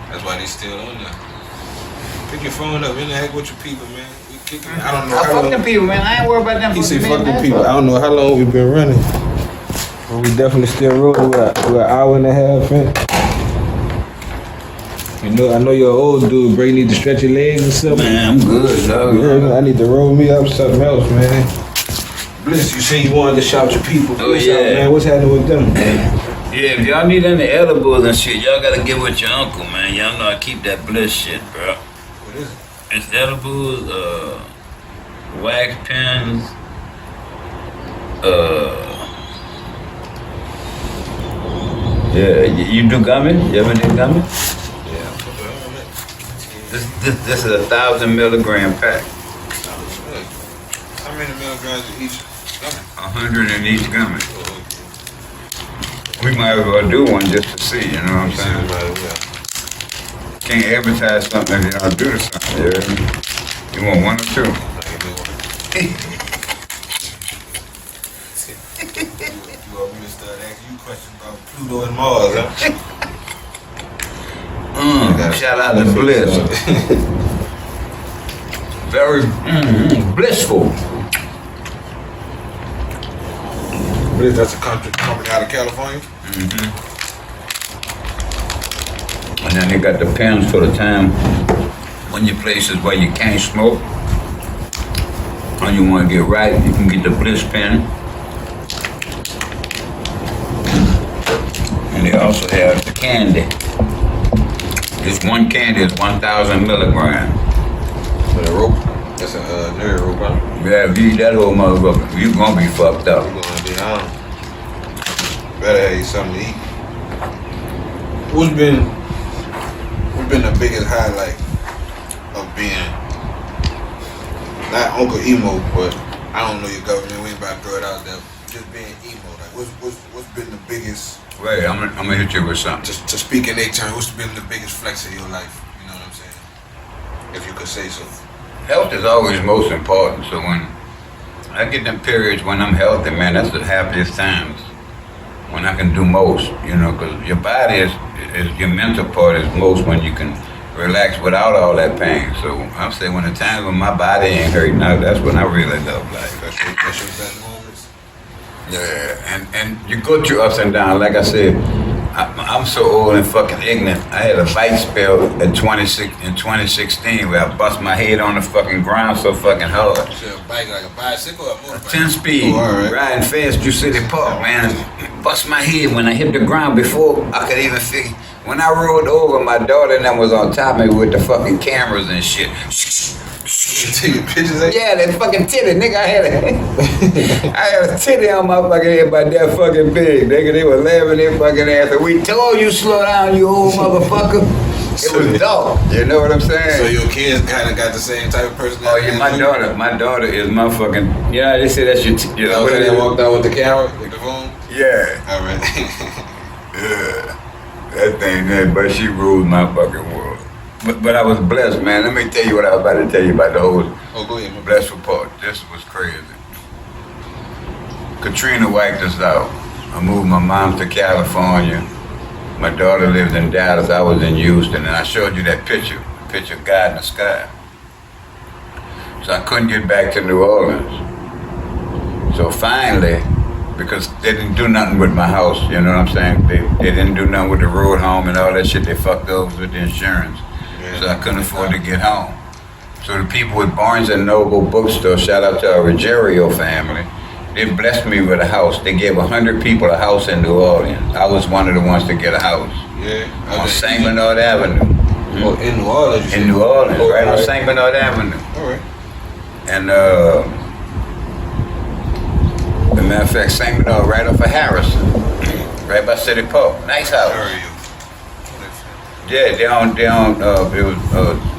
That's why they still on there. Pick your phone up, in the heck with your people, man. We kicking it. I don't know I how fuck long. them people, man. I ain't worried about them. He said, fucking fuck men, them people. I don't know how long we've been running. Well, we definitely still rolling. We're an hour and a half in. You know, I know you're an old dude, bro. You need to stretch your legs or something. Man, I'm good, dog. You heard me? I need to roll me up something else, man. Bliss, you say you wanted to shout your people. Oh, What's yeah. up, man? What's happening with them? Yeah, if y'all need any edibles and shit, y'all gotta get with your uncle, man. Y'all know I keep that bliss shit, bro. What is it? It's edibles, wax pens, yeah, you do gummy? You ever do gummy? Yeah. This is 1,000 milligram pack. How many milligrams of each gummy? 100 in each gummy. We might as well do one just to see, you know what I'm saying? Can't advertise something if you don't do the something, you hear me? You want one or two? You want me to start asking you questions about Pluto and Mars, huh? Shout out to Bliss. Very blissful. Bliss, that's a company out of California? And then they got the pens for the time when you're places where you can't smoke or you want to get right, you can get the Bliss pen. And they also have the candy. This one candy is 1,000 milligrams. For the rope? That's a nerve rope, huh? Yeah, if you eat that whole motherfucker, you gonna be fucked up. You're gonna be on. Better have you something to eat. What's been the biggest highlight of being not Uncle Emo, but I don't know your government, we ain't about to throw it out there. Just being emo, like what's been the biggest? Wait, I'm gonna hit you with something. Just to speak in their turn, what's been the biggest flex of your life? You know what I'm saying? If you could say so. Health is always most important. So when I get them periods when I'm healthy, man, that's the happiest times. When I can do most, you know, because your body is your mental part is most when you can relax without all that pain. So I'm saying when the times when my body ain't hurting, that's when I really love life. That's your best moments. Yeah, and you go through ups and downs. Like I said, I'm so old and fucking ignorant. I had a fight spell in 2016 where I bust my head on the fucking ground so fucking hard. You a bike like a bicycle or a motorbike? 10 speed, right. riding fast through City Park, man. Bust my head when I hit the ground before I could even figure. When I rolled over, my daughter and them was on top of me with the fucking cameras and shit. Taking pictures of you? Yeah, that fucking titty, nigga. I had a titty on my fucking head about that fucking big, nigga. They were laughing their fucking ass. We told you slow down, you old motherfucker. It was dark. You know what I'm saying? So your kids kind of got the same type of personality? Oh yeah, my daughter is my fucking. Yeah, they say that's your. You know, What they walked out with the camera, with the phone? Yeah. All right. Yeah. That thing there, but she ruled my fucking world. But I was blessed, man. Let me tell you what I was about to tell you about the whole Go ahead, my blessed report. This was crazy. Katrina wiped us out. I moved my mom to California. My daughter lived in Dallas. I was in Houston, and I showed you that picture of God in the sky. So I couldn't get back to New Orleans. So finally, because they didn't do nothing with my house, you know what I'm saying? They didn't do nothing with the road home and all that shit. They fucked over with the insurance. Yeah. So I couldn't afford to get home. So the people with Barnes & Noble bookstore, shout out to our Ruggiero family, they blessed me with a house. They gave 100 people a house in New Orleans. I was one of the ones to get a house. Yeah. On St. Bernard Avenue. Oh, in New Orleans? In New Orleans, right on St. Bernard Avenue. All right. And as a matter of fact, St. Bernard right off of Harrison. Right by City Park. Nice house. Where are you? Yeah, it was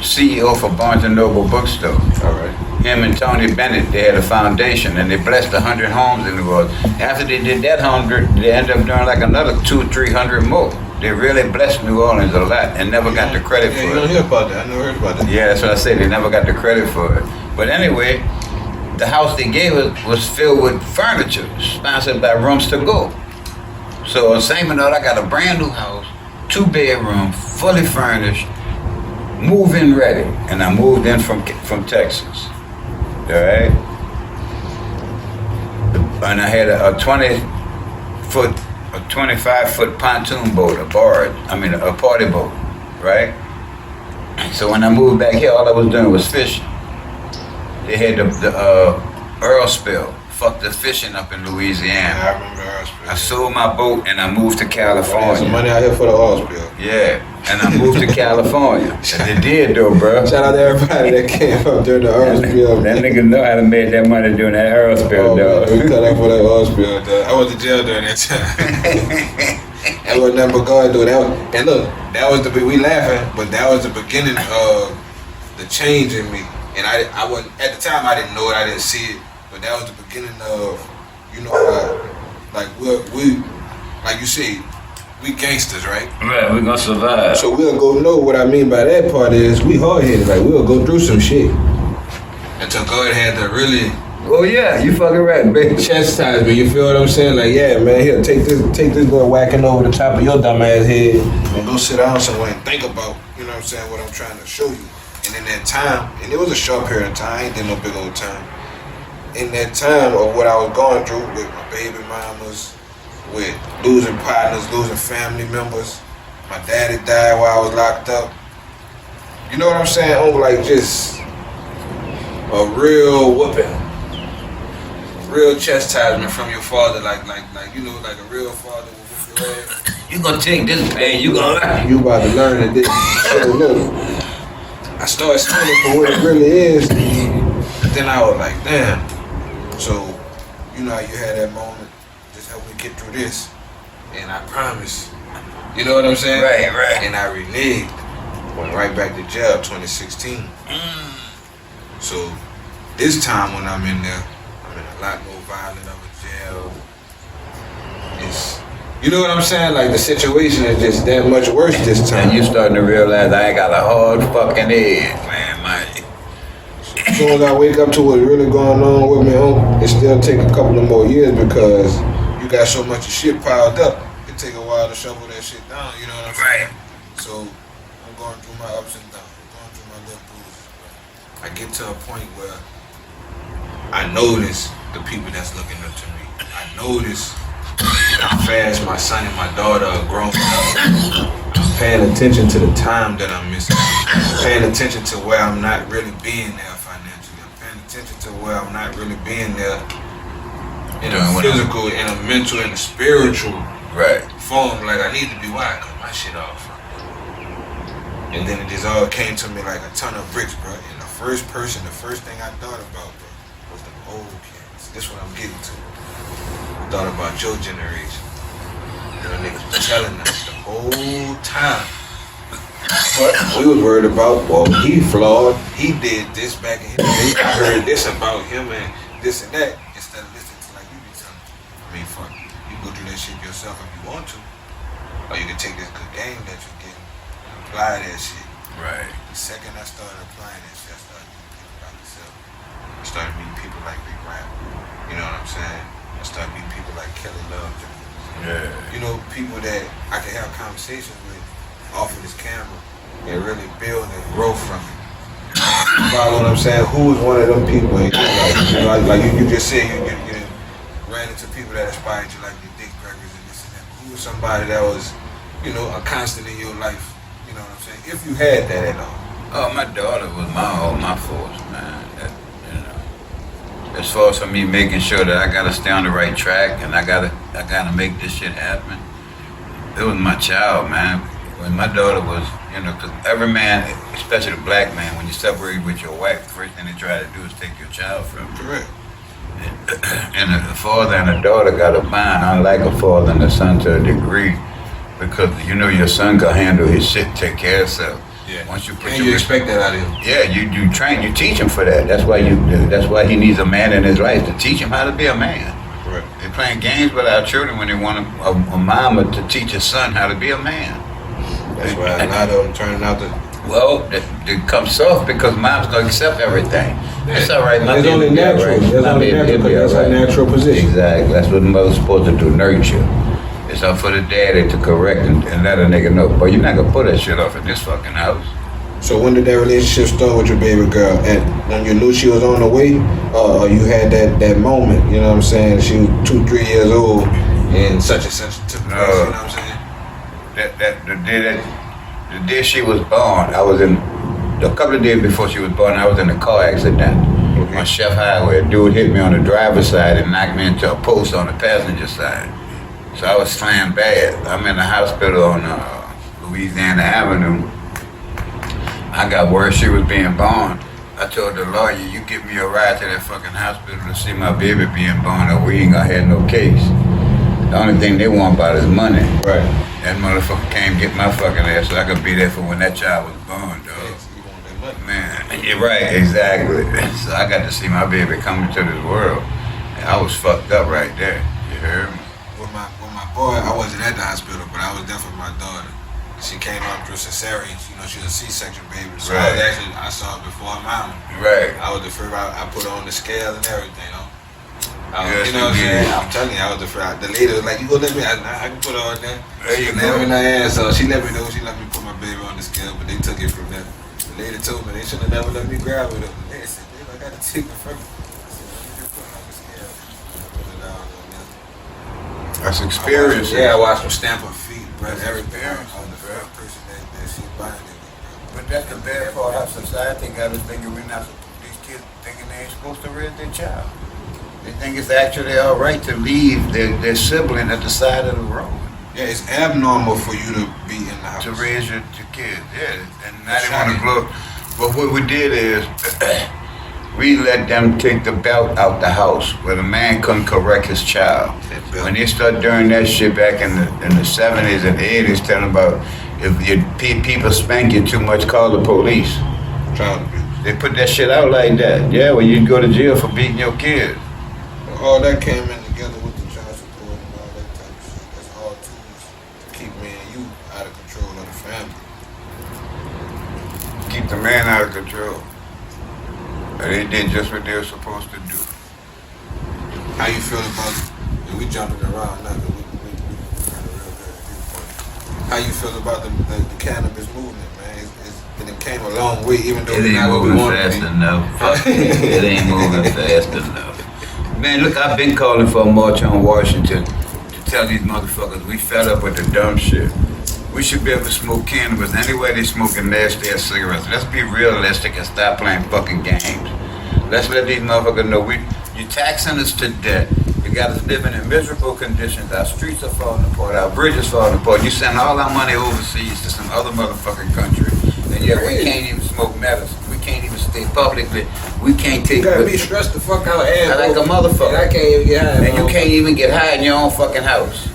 CEO for Barnes & Noble bookstore. All right. Him and Tony Bennett, they had a foundation and they blessed 100 homes in New Orleans. After they did that 100, they ended up doing like another 200-300 more. They really blessed New Orleans a lot and never got the credit for you it. don't hear about that. I never heard about that. Yeah, that's what I said. They never got the credit for it. But anyway, the house they gave us was filled with furniture, sponsored by Rooms to Go. So in St. Bernard, I got a brand new house, 2-bedroom, fully furnished, move-in ready. And I moved in from Texas. All right? And I had a foot, a 25-foot pontoon boat, a party boat, right? So when I moved back here, all I was doing was fishing. They had the oil spill. Fucked the fishing up in Louisiana. I remember oil spill. I sold my boat and I moved to California. Some money out here for the oil spill. Yeah, and I moved to California. And they did though, bro. Shout out to everybody that came up during the oil spill. That nigga know how to make that money doing that oil spill, dog. We cut up for that oil spill, dog. I went to jail during that time. That was nothing but God doing that. And look, that was we laughing, but that was the beginning of the change in me. And I wasn't, at the time I didn't know it, I didn't see it, but that was the beginning of, you know, like we like you say, we gangsters, right? Right, we gonna survive. So we'll go know what I mean by that part is we hard-headed, like we'll go through some shit. Until God had to really Oh yeah, you fucking right, baby. chastise me, you feel what I'm saying? Like, yeah, man, here, take this girl whacking over the top of your dumb ass head and go sit down somewhere and think about, you know what I'm saying, what I'm trying to show you. And in that time, and it was a short period of time, I ain't did no big old time. In that time of what I was going through with my baby mamas, with losing partners, losing family members, my daddy died while I was locked up. You know what I'm saying? On like just a real whooping. Real chastisement from your father, like you know, like a real father will whoop your ass. You gonna take this pain, you gonna You about to learn that this so look. I started seeing it for what it really is. Then I was like, damn. So, you know how you had that moment, just help me get through this. And I promise. You know what I'm saying? Right. And I reneged. Went right back to jail 2016. So this time when I'm in there, I'm in a lot more violent of a jail. It's, you know what I'm saying? Like the situation is just that much worse this time. And you starting to realize I ain't got a hard fucking head, man. As soon as I wake up to what's really going on with me, it still take a couple of more years because you got so much of shit piled up. It take a while to shovel that shit down, you know what I'm saying? So I'm going through my ups and downs, going through my little bruises. I get to a point where I notice the people that's looking up to me. I notice how fast my son and my daughter are growing up. I'm paying attention to the time that I'm missing. I'm paying attention to where I'm not really being there financially. I'm paying attention to where I'm not really being there in a physical, in a mental, in a spiritual form. Like I need to be wide, cut my shit off. And then it just all came to me like a ton of bricks, bro. And the first thing I thought about, bro, was the old kids. This is what I'm getting to. I thought about your generation. You know, niggas was telling us the whole time. But we was worried about, well, he flawed. He did this back in his day. I heard this about him and this and that. Instead of listening to like you be telling me. I mean, fuck, you go do that shit yourself if you want to. Or you can take this good game that you're getting and apply that shit. Right. The second I started applying that shit, I started meeting people like myself. I started meeting people like Big Rap. You know what I'm saying? I started meeting people like Kelly Love. Yeah. You know, people that I can have conversations with off of this camera and really build and grow from it. You follow what I'm saying? Who is one of them people? And like you just said, you ran into people that inspired you, like your Dick Gregory's and this and that. Who was somebody that was, you know, a constant in your life? You know what I'm saying? If you had that at all. Oh, my daughter was my force, man. That, you know, as far as for me making sure that I gotta stay on the right track and I gotta make this shit happen. It was my child, man. When my daughter was, you know, because every man, especially the black man, when you separate with your wife, the first thing they try to do is take your child from you. Correct. And a father and a daughter got a bond, unlike a father and a son to a degree, because you know your son can handle his shit, take care of himself. Yeah. Once you put and you expect that out of him. Yeah, you train, you teach him for that. That's why he needs a man in his life, to teach him how to be a man. Correct. They're playing games with our children when they want a mama to teach a son how to be a man. That's why a lot of them turning out to. Well, they come soft because mom's gonna accept everything. It's all right, It's only natural. It's only natural because that's a natural position. Exactly. That's what the mother's supposed to do, nurture. It's up for the daddy to correct and let a nigga know. But you're not gonna put that shit off in this fucking house. So when did that relationship start with your baby girl? And when you knew she was on the way, you had that moment, you know what I'm saying? She was 2-3 years old, and such took place. You know what I'm saying? The day she was born, I was in. A couple of days before she was born, I was in a car accident on Chef Highway. A dude hit me on the driver's side and knocked me into a post on the passenger side. So I was slammed bad. I'm in the hospital on Louisiana Avenue. I got word she was being born. I told the lawyer, you give me a ride to that fucking hospital to see my baby being born, or we ain't gonna have no case. The only thing they want about is money. Right. That motherfucker came get my fucking ass so I could be there for when that child was born, dog. Man, you're right, exactly. So I got to see my baby come into this world. And I was fucked up right there. You heard me? With my boy, I wasn't at the hospital, but I was there for my daughter. She came up through cesarean. You know, she was a C-section baby. So Right. I saw her before her mama. Right. I was the first. I put her on the scale and everything. Yes, you know what I'm you saying? did. I'm telling you, I was the first. The lady was like, "You gonna let me? I can put her on there." There you She let go. me know, so she let me know. She let me put my baby on the scale, but they took it from there. The lady told me they should have never let me grab it. They said, "Babe, I got to take it from you." I said, "Let me just put it on the scale." Put it down on there. That's experience. Yeah, I watched them stamp her feet, bro. That's Everything. I experience, was the bro. first person that she binded me, bro. But that's the bad part. How society got us thinking we're not. These kids thinking they ain't supposed to raise their child. They think it's actually all right to leave their sibling at the side of the road Yeah, it's abnormal for you to be in the house. to raise your kids. Yeah, and now they want to blow. But what we did is we let them take the belt out the house where the man couldn't correct his child. When they started doing that shit back in the 70s and 80s, telling about if your people spank you too much, call the police. Child abuse. They put that shit out like that. Yeah, well, you'd go to jail for beating your kid. All that came in together with the child support and all that type of shit. That's all tools to keep me and you out of control of the family. Keep the man out of control. And they did just what they were supposed to do. How you feel about it? We jumping around now, we kind of real good. How you feel about the cannabis movement, man? It came a long way, even though It we're ain't not what we moving want to fast be. enough. Fuck it. It ain't moving fast enough. Man, look, I've been calling for a march on Washington to tell these motherfuckers we fed up with the dumb shit. We should be able to smoke cannabis anywhere they smoking nasty ass cigarettes. Let's be realistic and stop playing fucking games. Let's let these motherfuckers know you taxing us to death. You got us living in miserable conditions. Our streets are falling apart. Our bridges falling apart. You send all our money overseas to some other motherfucking country. And yet we can't even smoke medicine. We can't even stay publicly. We can't take... You gotta be stressed the fuck out and like a motherfucker. And I can't even get high. And you can't even get high in your own fucking house.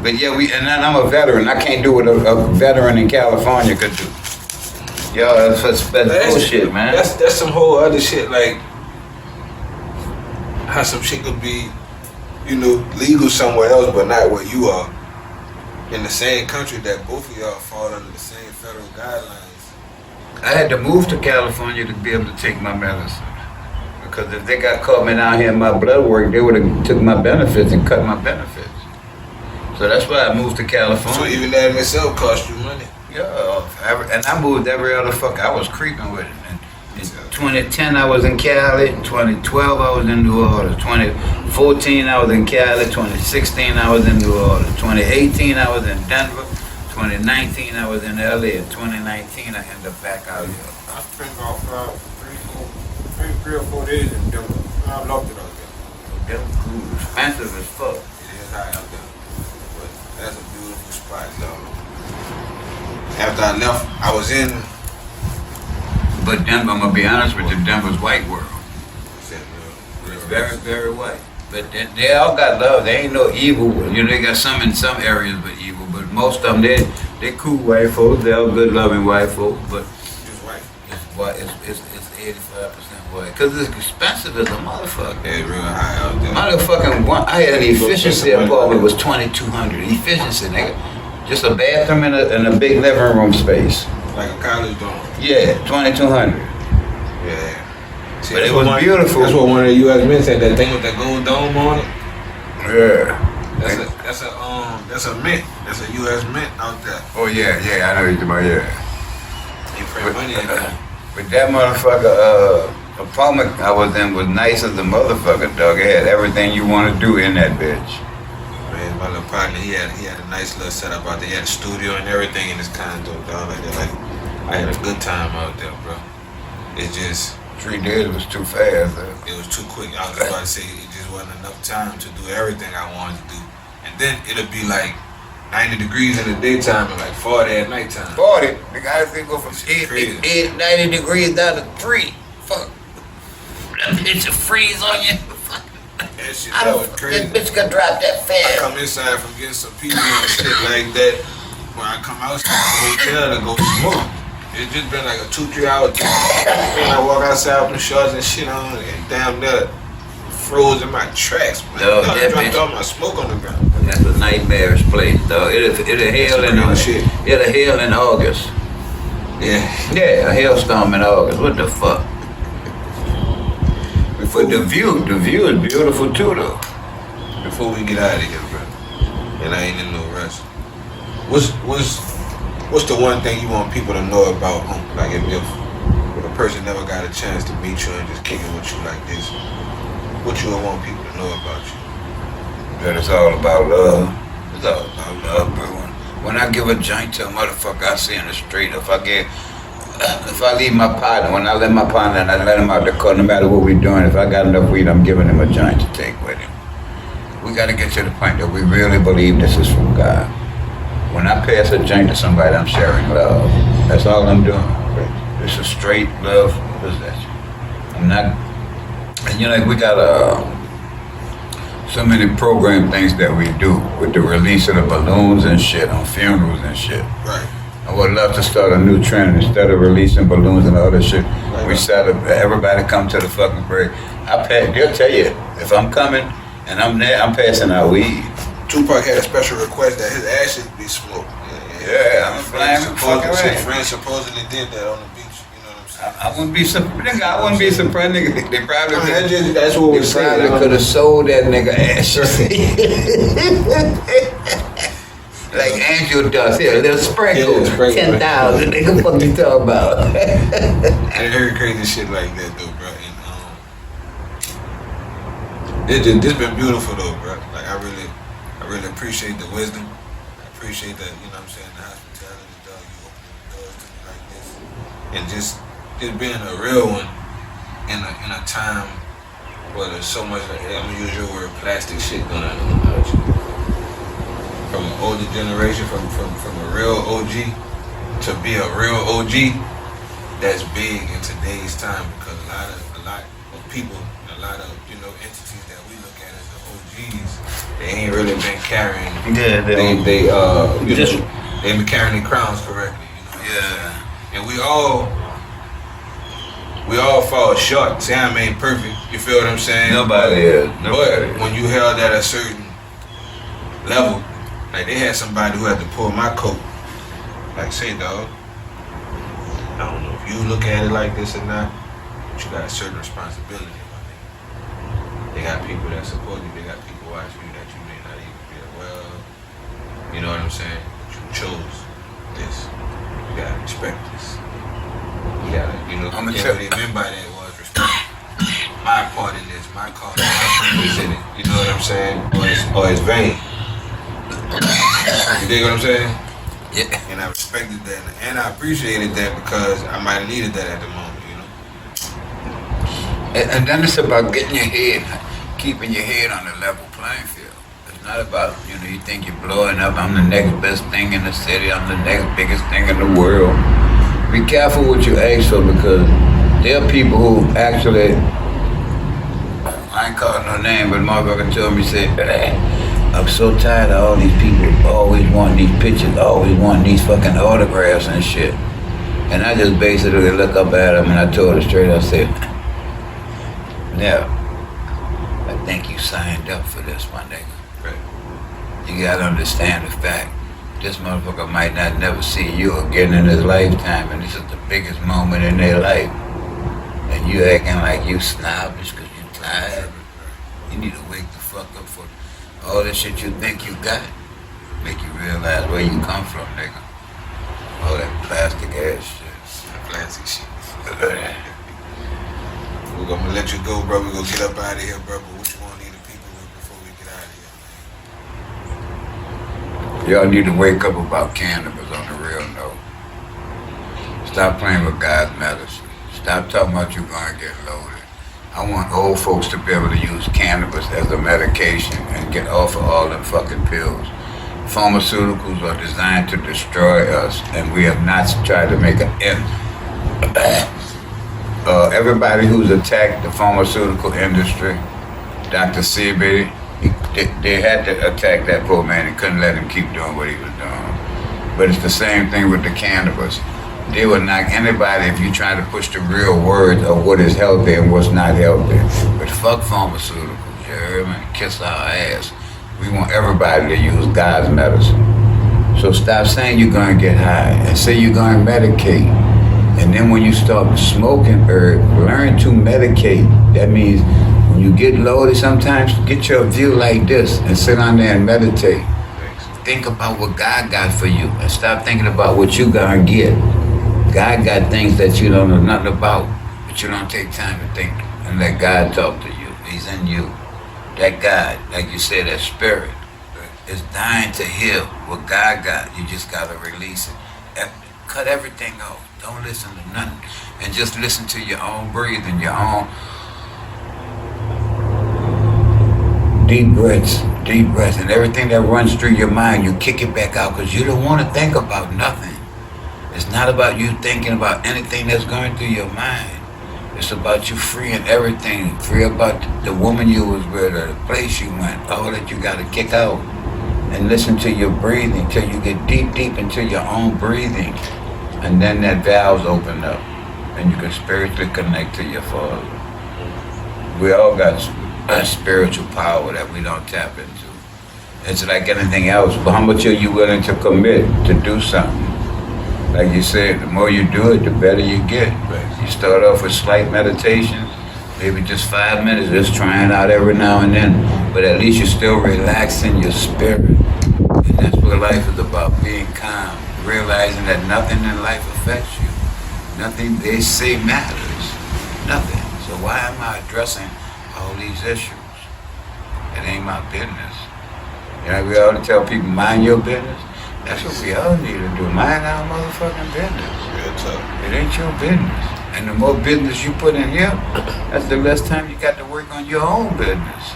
But yeah, and then I'm a veteran. I can't do what a veteran in California could do. Yo, that's bullshit, man. That's some whole other shit, like how some shit could be, legal somewhere else, but not where you are. In the same country that both of y'all fall under the same federal guidelines. I had to move to California to be able to take my medicine. Because if they got caught me down here in my blood work, they would have took my benefits and cut my benefits. So that's why I moved to California. So even that in itself cost you money. Yeah, and I moved every other fuck. I was creeping with it. In 2010, I was in Cali. In 2012, I was in New Orleans. 2014, I was in Cali. 2016, I was in New Orleans. 2018, I was in Denver. 2019, I was in LA. In 2019, I ended up back out here. I spent about 3 or 4 days in Denver. I loved it out there. Denver's cool. Expensive as fuck. It is high out there. But that's a beautiful spot, though. After I left, I was in... But Denver, I'm gonna be honest with you, Denver's white world. It's very, very white. But they all got love. They ain't no evil. They got some in some areas, but evil. But most of them, they cool white folks. They all good, loving white folks. But It's white. it's white. It's 85% white. Cause it's expensive as a motherfucker. It's real high out there. Motherfucking one. I had an efficiency apartment was $2,200. Efficiency, nigga. Just a bathroom and a big living room space. Like a college dorm. Yeah, $2,200. Yeah. See, But that's it was what beautiful. That's what one of the U.S. men said. That thing with that gold dome on it. Yeah. That's a mint. That's a U.S. mint out there. Oh yeah, I know what you're talking about. Yeah. You print money in there. But that motherfucker, apartment I was in was nice as a motherfucker, dog. It had everything you want to do in that bitch. Man, my little partner, he had a nice little setup out there. He had a studio and everything in his condo, dog. I had a good time out there, bro. It just 3 days was too fast. it was too quick. I was about to say it just wasn't enough time to do everything I wanted to do. And then it'll be like 90 degrees in the daytime and like 40 at nighttime. 40. The guys they go from Crazy. 90 degrees down to 3. Fuck. That bitch will freeze on you. That shit, that was crazy. This bitch could drop that I fast. come inside from getting some pizza and shit like that. When I come outside the hotel to go smoke, it's just been like a 2-3 hour thing. When I walk outside with them shorts and shit on, and damn that froze in my tracks, man. No, I that dropped bitch- all my smoke on the ground. That's a nightmarish place, dog. It'll hail in Crazy shit. It'll hail in August. Yeah. Yeah, a hailstorm in August. What the fuck? But the view is beautiful too, though. Before we get out of here, bro, and I ain't in no rush. What's the one thing you want people to know about home? Like if a person never got a chance to meet you and just kick it with you like this, what you would want people to know about you? That it's all about love. It's all about love, bro. When I give a joint to a motherfucker I see in the street, if I leave my partner, when I let my partner and I let him out the car, no matter what we're doing, if I got enough weed, I'm giving him a joint to take with him. We got to get to the point that we really believe this is from God. When I pass a joint to somebody, I'm sharing love. That's all I'm doing. It's a straight love possession. I'm not, and you know, like we got so many program things that we do with the release of the balloons and shit on funerals and shit. Right. I would love to start a new trend. Instead of releasing balloons and all that shit, we set up, everybody come to the fucking break. They'll tell you, if I'm coming and I'm there, I'm passing out weed. Tupac had a special request that his ashes be smoked. Yeah, I'm flying fucking Some right. friends supposedly did that on the beach. You know what I'm saying? I wouldn't be surprised. I wouldn't be surprised, nigga. They probably That's what they we're saying. probably could have sold that nigga ashes. Like angel dust, here, a little sprinkle, Yeah, sprinkle. 10,000. Nigga, what you talking about? I heard crazy shit like that though, bro. And this been beautiful though, bro. Like I really appreciate the wisdom. I appreciate that, you know what I'm saying, the hospitality, dog. You opening the doors to me like this, and just being a real one in a time where there's so much. Like, I'm gonna use your word, plastic shit going on about you. From an older generation, from a real OG to be a real OG, that's big in today's time because a lot of people, a lot of entities that we look at as the OGs, they ain't really been carrying. Yeah, they ain't been carrying their crowns correctly. Yeah. And we all fall short. Sam ain't perfect. You feel what I'm saying? Nobody is. But when you held at a certain level, like they had somebody who had to pull my coat. Like, say, dog, I don't know if you look at it like this or not, but you got a certain responsibility. They got people that support you. They got people watching you that you may not even be aware of. You know what I'm saying? But you chose this. You gotta respect this. You gotta, I'ma can't tell- really mean by that was respect my part in this, my cause, my purpose in it. You know what I'm saying? Or it's vain. You dig what I'm saying? Yeah. And I respected that, and I appreciated that because I might have needed that at the moment, And then it's about getting your head, keeping your head on a level playing field. It's not about, you think you're blowing up, I'm the next best thing in the city, I'm the next biggest thing in the world. Be careful what you ask for because there are people who actually, I ain't calling no name, but motherfucker told me, say, I'm so tired of all these people always wanting these pictures, always wanting these fucking autographs and shit. And I just basically look up at him and I told her straight, I said, no, I think you signed up for this, my nigga. Right. You gotta understand the fact, this motherfucker might not never see you again in his lifetime, and this is the biggest moment in their life. And you acting like you snobbish because you tired. You need to wake the fuck up for all this shit you think you got. Make you realize where you come from, nigga. All that plastic ass shit. Plastic shit. I'm gonna let you go, bro. We're gonna get up out of here, bro. But what you wanna leave the people with before we get out of here? Y'all need to wake up about cannabis on the real note. Stop playing with God's medicine. Stop talking about you gonna get loaded. I want old folks to be able to use cannabis as a medication and get off of all them fucking pills. Pharmaceuticals are designed to destroy us, and we have not tried to make an end. Everybody who's attacked the pharmaceutical industry, Dr. Seabee, they had to attack that poor man and couldn't let him keep doing what he was doing. But it's the same thing with the cannabis. They will knock anybody if you try to push the real words of what is healthy and what's not healthy. But fuck pharmaceuticals, you heard me? Kiss our ass. We want everybody to use God's medicine. So stop saying you're gonna get high and say you're gonna medicate. And then when you start smoking herb, learn to medicate. That means when you get loaded sometimes, get your view like this and sit down there and meditate. Think about what God got for you and stop thinking about what you gonna get. God got things that you don't know nothing about, but you don't take time to think and let God talk to you. He's in you. That God, like you said, that spirit is dying to hear what God got. You just gotta release it. Cut everything off. Don't listen to nothing. And just listen to your own breathing, your own deep breaths, and everything that runs through your mind, you kick it back out because you don't want to think about nothing. It's not about you thinking about anything that's going through your mind. It's about you freeing everything, free about the woman you was with or the place you went, all that you got to kick out. And listen to your breathing till you get deep into your own breathing. And then that valve's open up and you can spiritually connect to your Father. We all got a spiritual power that we don't tap into. It's like anything else, but how much are you willing to commit to do something? Like you said, the more you do it, the better you get. You start off with slight meditations, maybe just 5 minutes, just trying out every now and then, but at least you're still relaxing your spirit. And that's what life is about, being calm, realizing that nothing in life affects you. Nothing they say matters. Nothing. So why am I addressing all these issues? It ain't my business. You know, we always tell people, mind your business. That's what we all need to do. Mind our motherfucking business. It ain't your business. And the more business you put in here, that's the less time you got to work on your own business.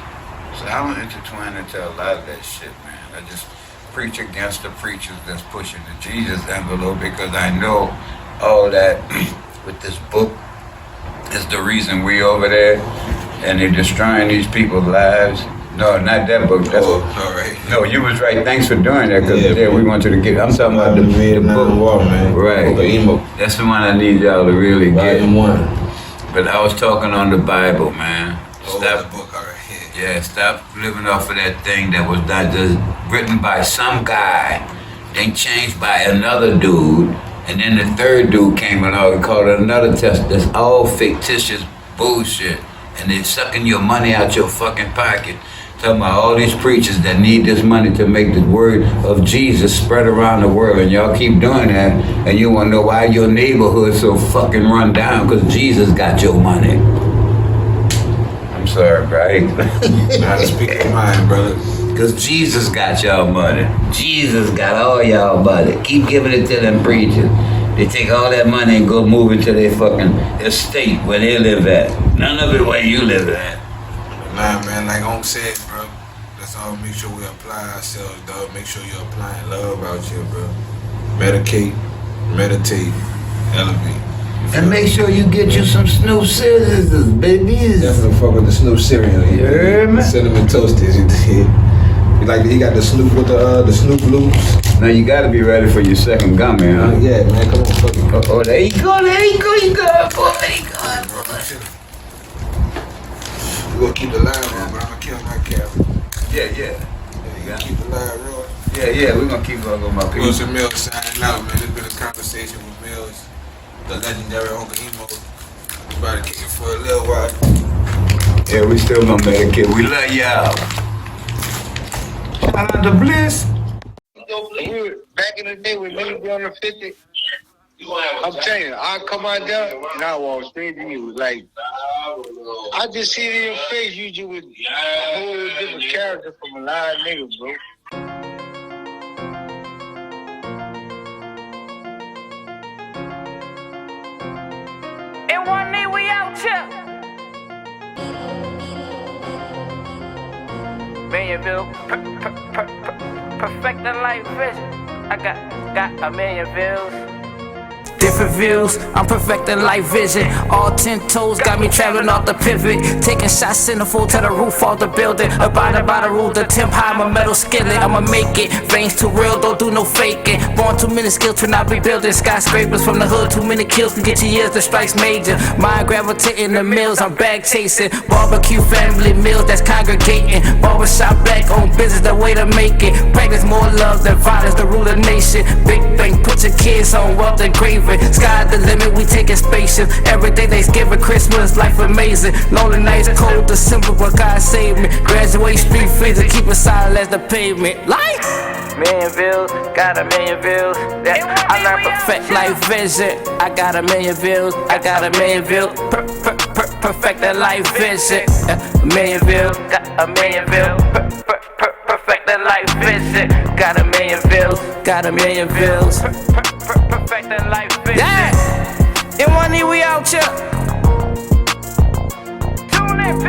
So I don't intertwine into a lot of that shit, man. I just preach against the preachers that's pushing the Jesus envelope because I know all that with this book is the reason we over there and they're destroying these people's lives. No, not that book. That's all right. No, you was right. Thanks for doing that because we wanted to get. I'm talking about the book. War, man. Right. The emo. That's the one I need y'all to really get. Volume 1. But I was talking on the Bible, man. Stop. The book, all right. Yeah, stop living off of that thing that was not just written by some guy, then changed by another dude, and then the third dude came along and called it another test. That's all fictitious bullshit. And they're sucking your money out your fucking pocket. Talking about all these preachers that need this money to make the word of Jesus spread around the world, and y'all keep doing that, and you want to know why your neighborhood's so fucking run down, because Jesus got your money. I'm sorry, right? Now to speak your mind, brother. Because Jesus got y'all money. Jesus got all y'all money. Keep giving it to them preachers. They take all that money and go move it to their fucking estate where they live at. None of it where you live at. Nah, man, like Om said, bro. Let's all make sure we apply ourselves, dog. Make sure you're applying love out here, bro. Medicate, meditate, elevate. And make sure you get you some Snoop scissors, babies. Definitely fuck with the Snoop cereal. You heard me? Cinnamon toasties. He got the Snoop with the Snoop loops. Now you gotta be ready for your second gummy, huh? Yeah, man, come on, fuck it. Oh, there you go, you go, boy. We're gonna keep the line on, but I'm gonna kill my cap. Yeah. You gotta keep the line rolling. Yeah, we're gonna keep on with my people. Wilson Mills signing out, man. It's been a conversation with Mills, the legendary Uncle Emo. We about to kick it for a little while. Yeah, we still gonna make it, kid. We love y'all. Shout out to Bliss. Back in the day when niggas be on the 50, I'm telling you, I come out there and I walk straight to you. Like, I just see it in your face. You just with a whole different character from a lot of niggas, bro. In one knee, we out here. Millionville, perfect the life vision. I got a million views. Different views, I'm perfecting life vision. All 10 toes got me traveling off the pivot. Taking shots in the full to the roof of the building. Abiding by the rule, the temp high, I'm a metal skillet. I'ma make it, veins too real, don't do no faking. Born too many skills to not be building. Skyscrapers from the hood, too many kills can get you years, the strikes major. Mind gravitating the mills, I'm bag chasing. Barbecue family meals, that's congregating. Barbershop black on business, the way to make it. Practice more love than violence, the rule of nation. Big bang, put your kids on wealth engraving. Sky the limit, we taking spaceships. Every day Thanksgiving, Christmas, life amazing. Lonely nights, cold December, but God save me. Graduate street freezer, keep it silent as the pavement. Life! Million views, got a million views. Yeah, I learned perfect life vision. I got a million views, I got a million views. Perfect that life vision. A million views, got a million views. Perfect that life vision. Got a million views, got a million views. Perfect that life vision. Yeah, in one knee we out here. Tune in,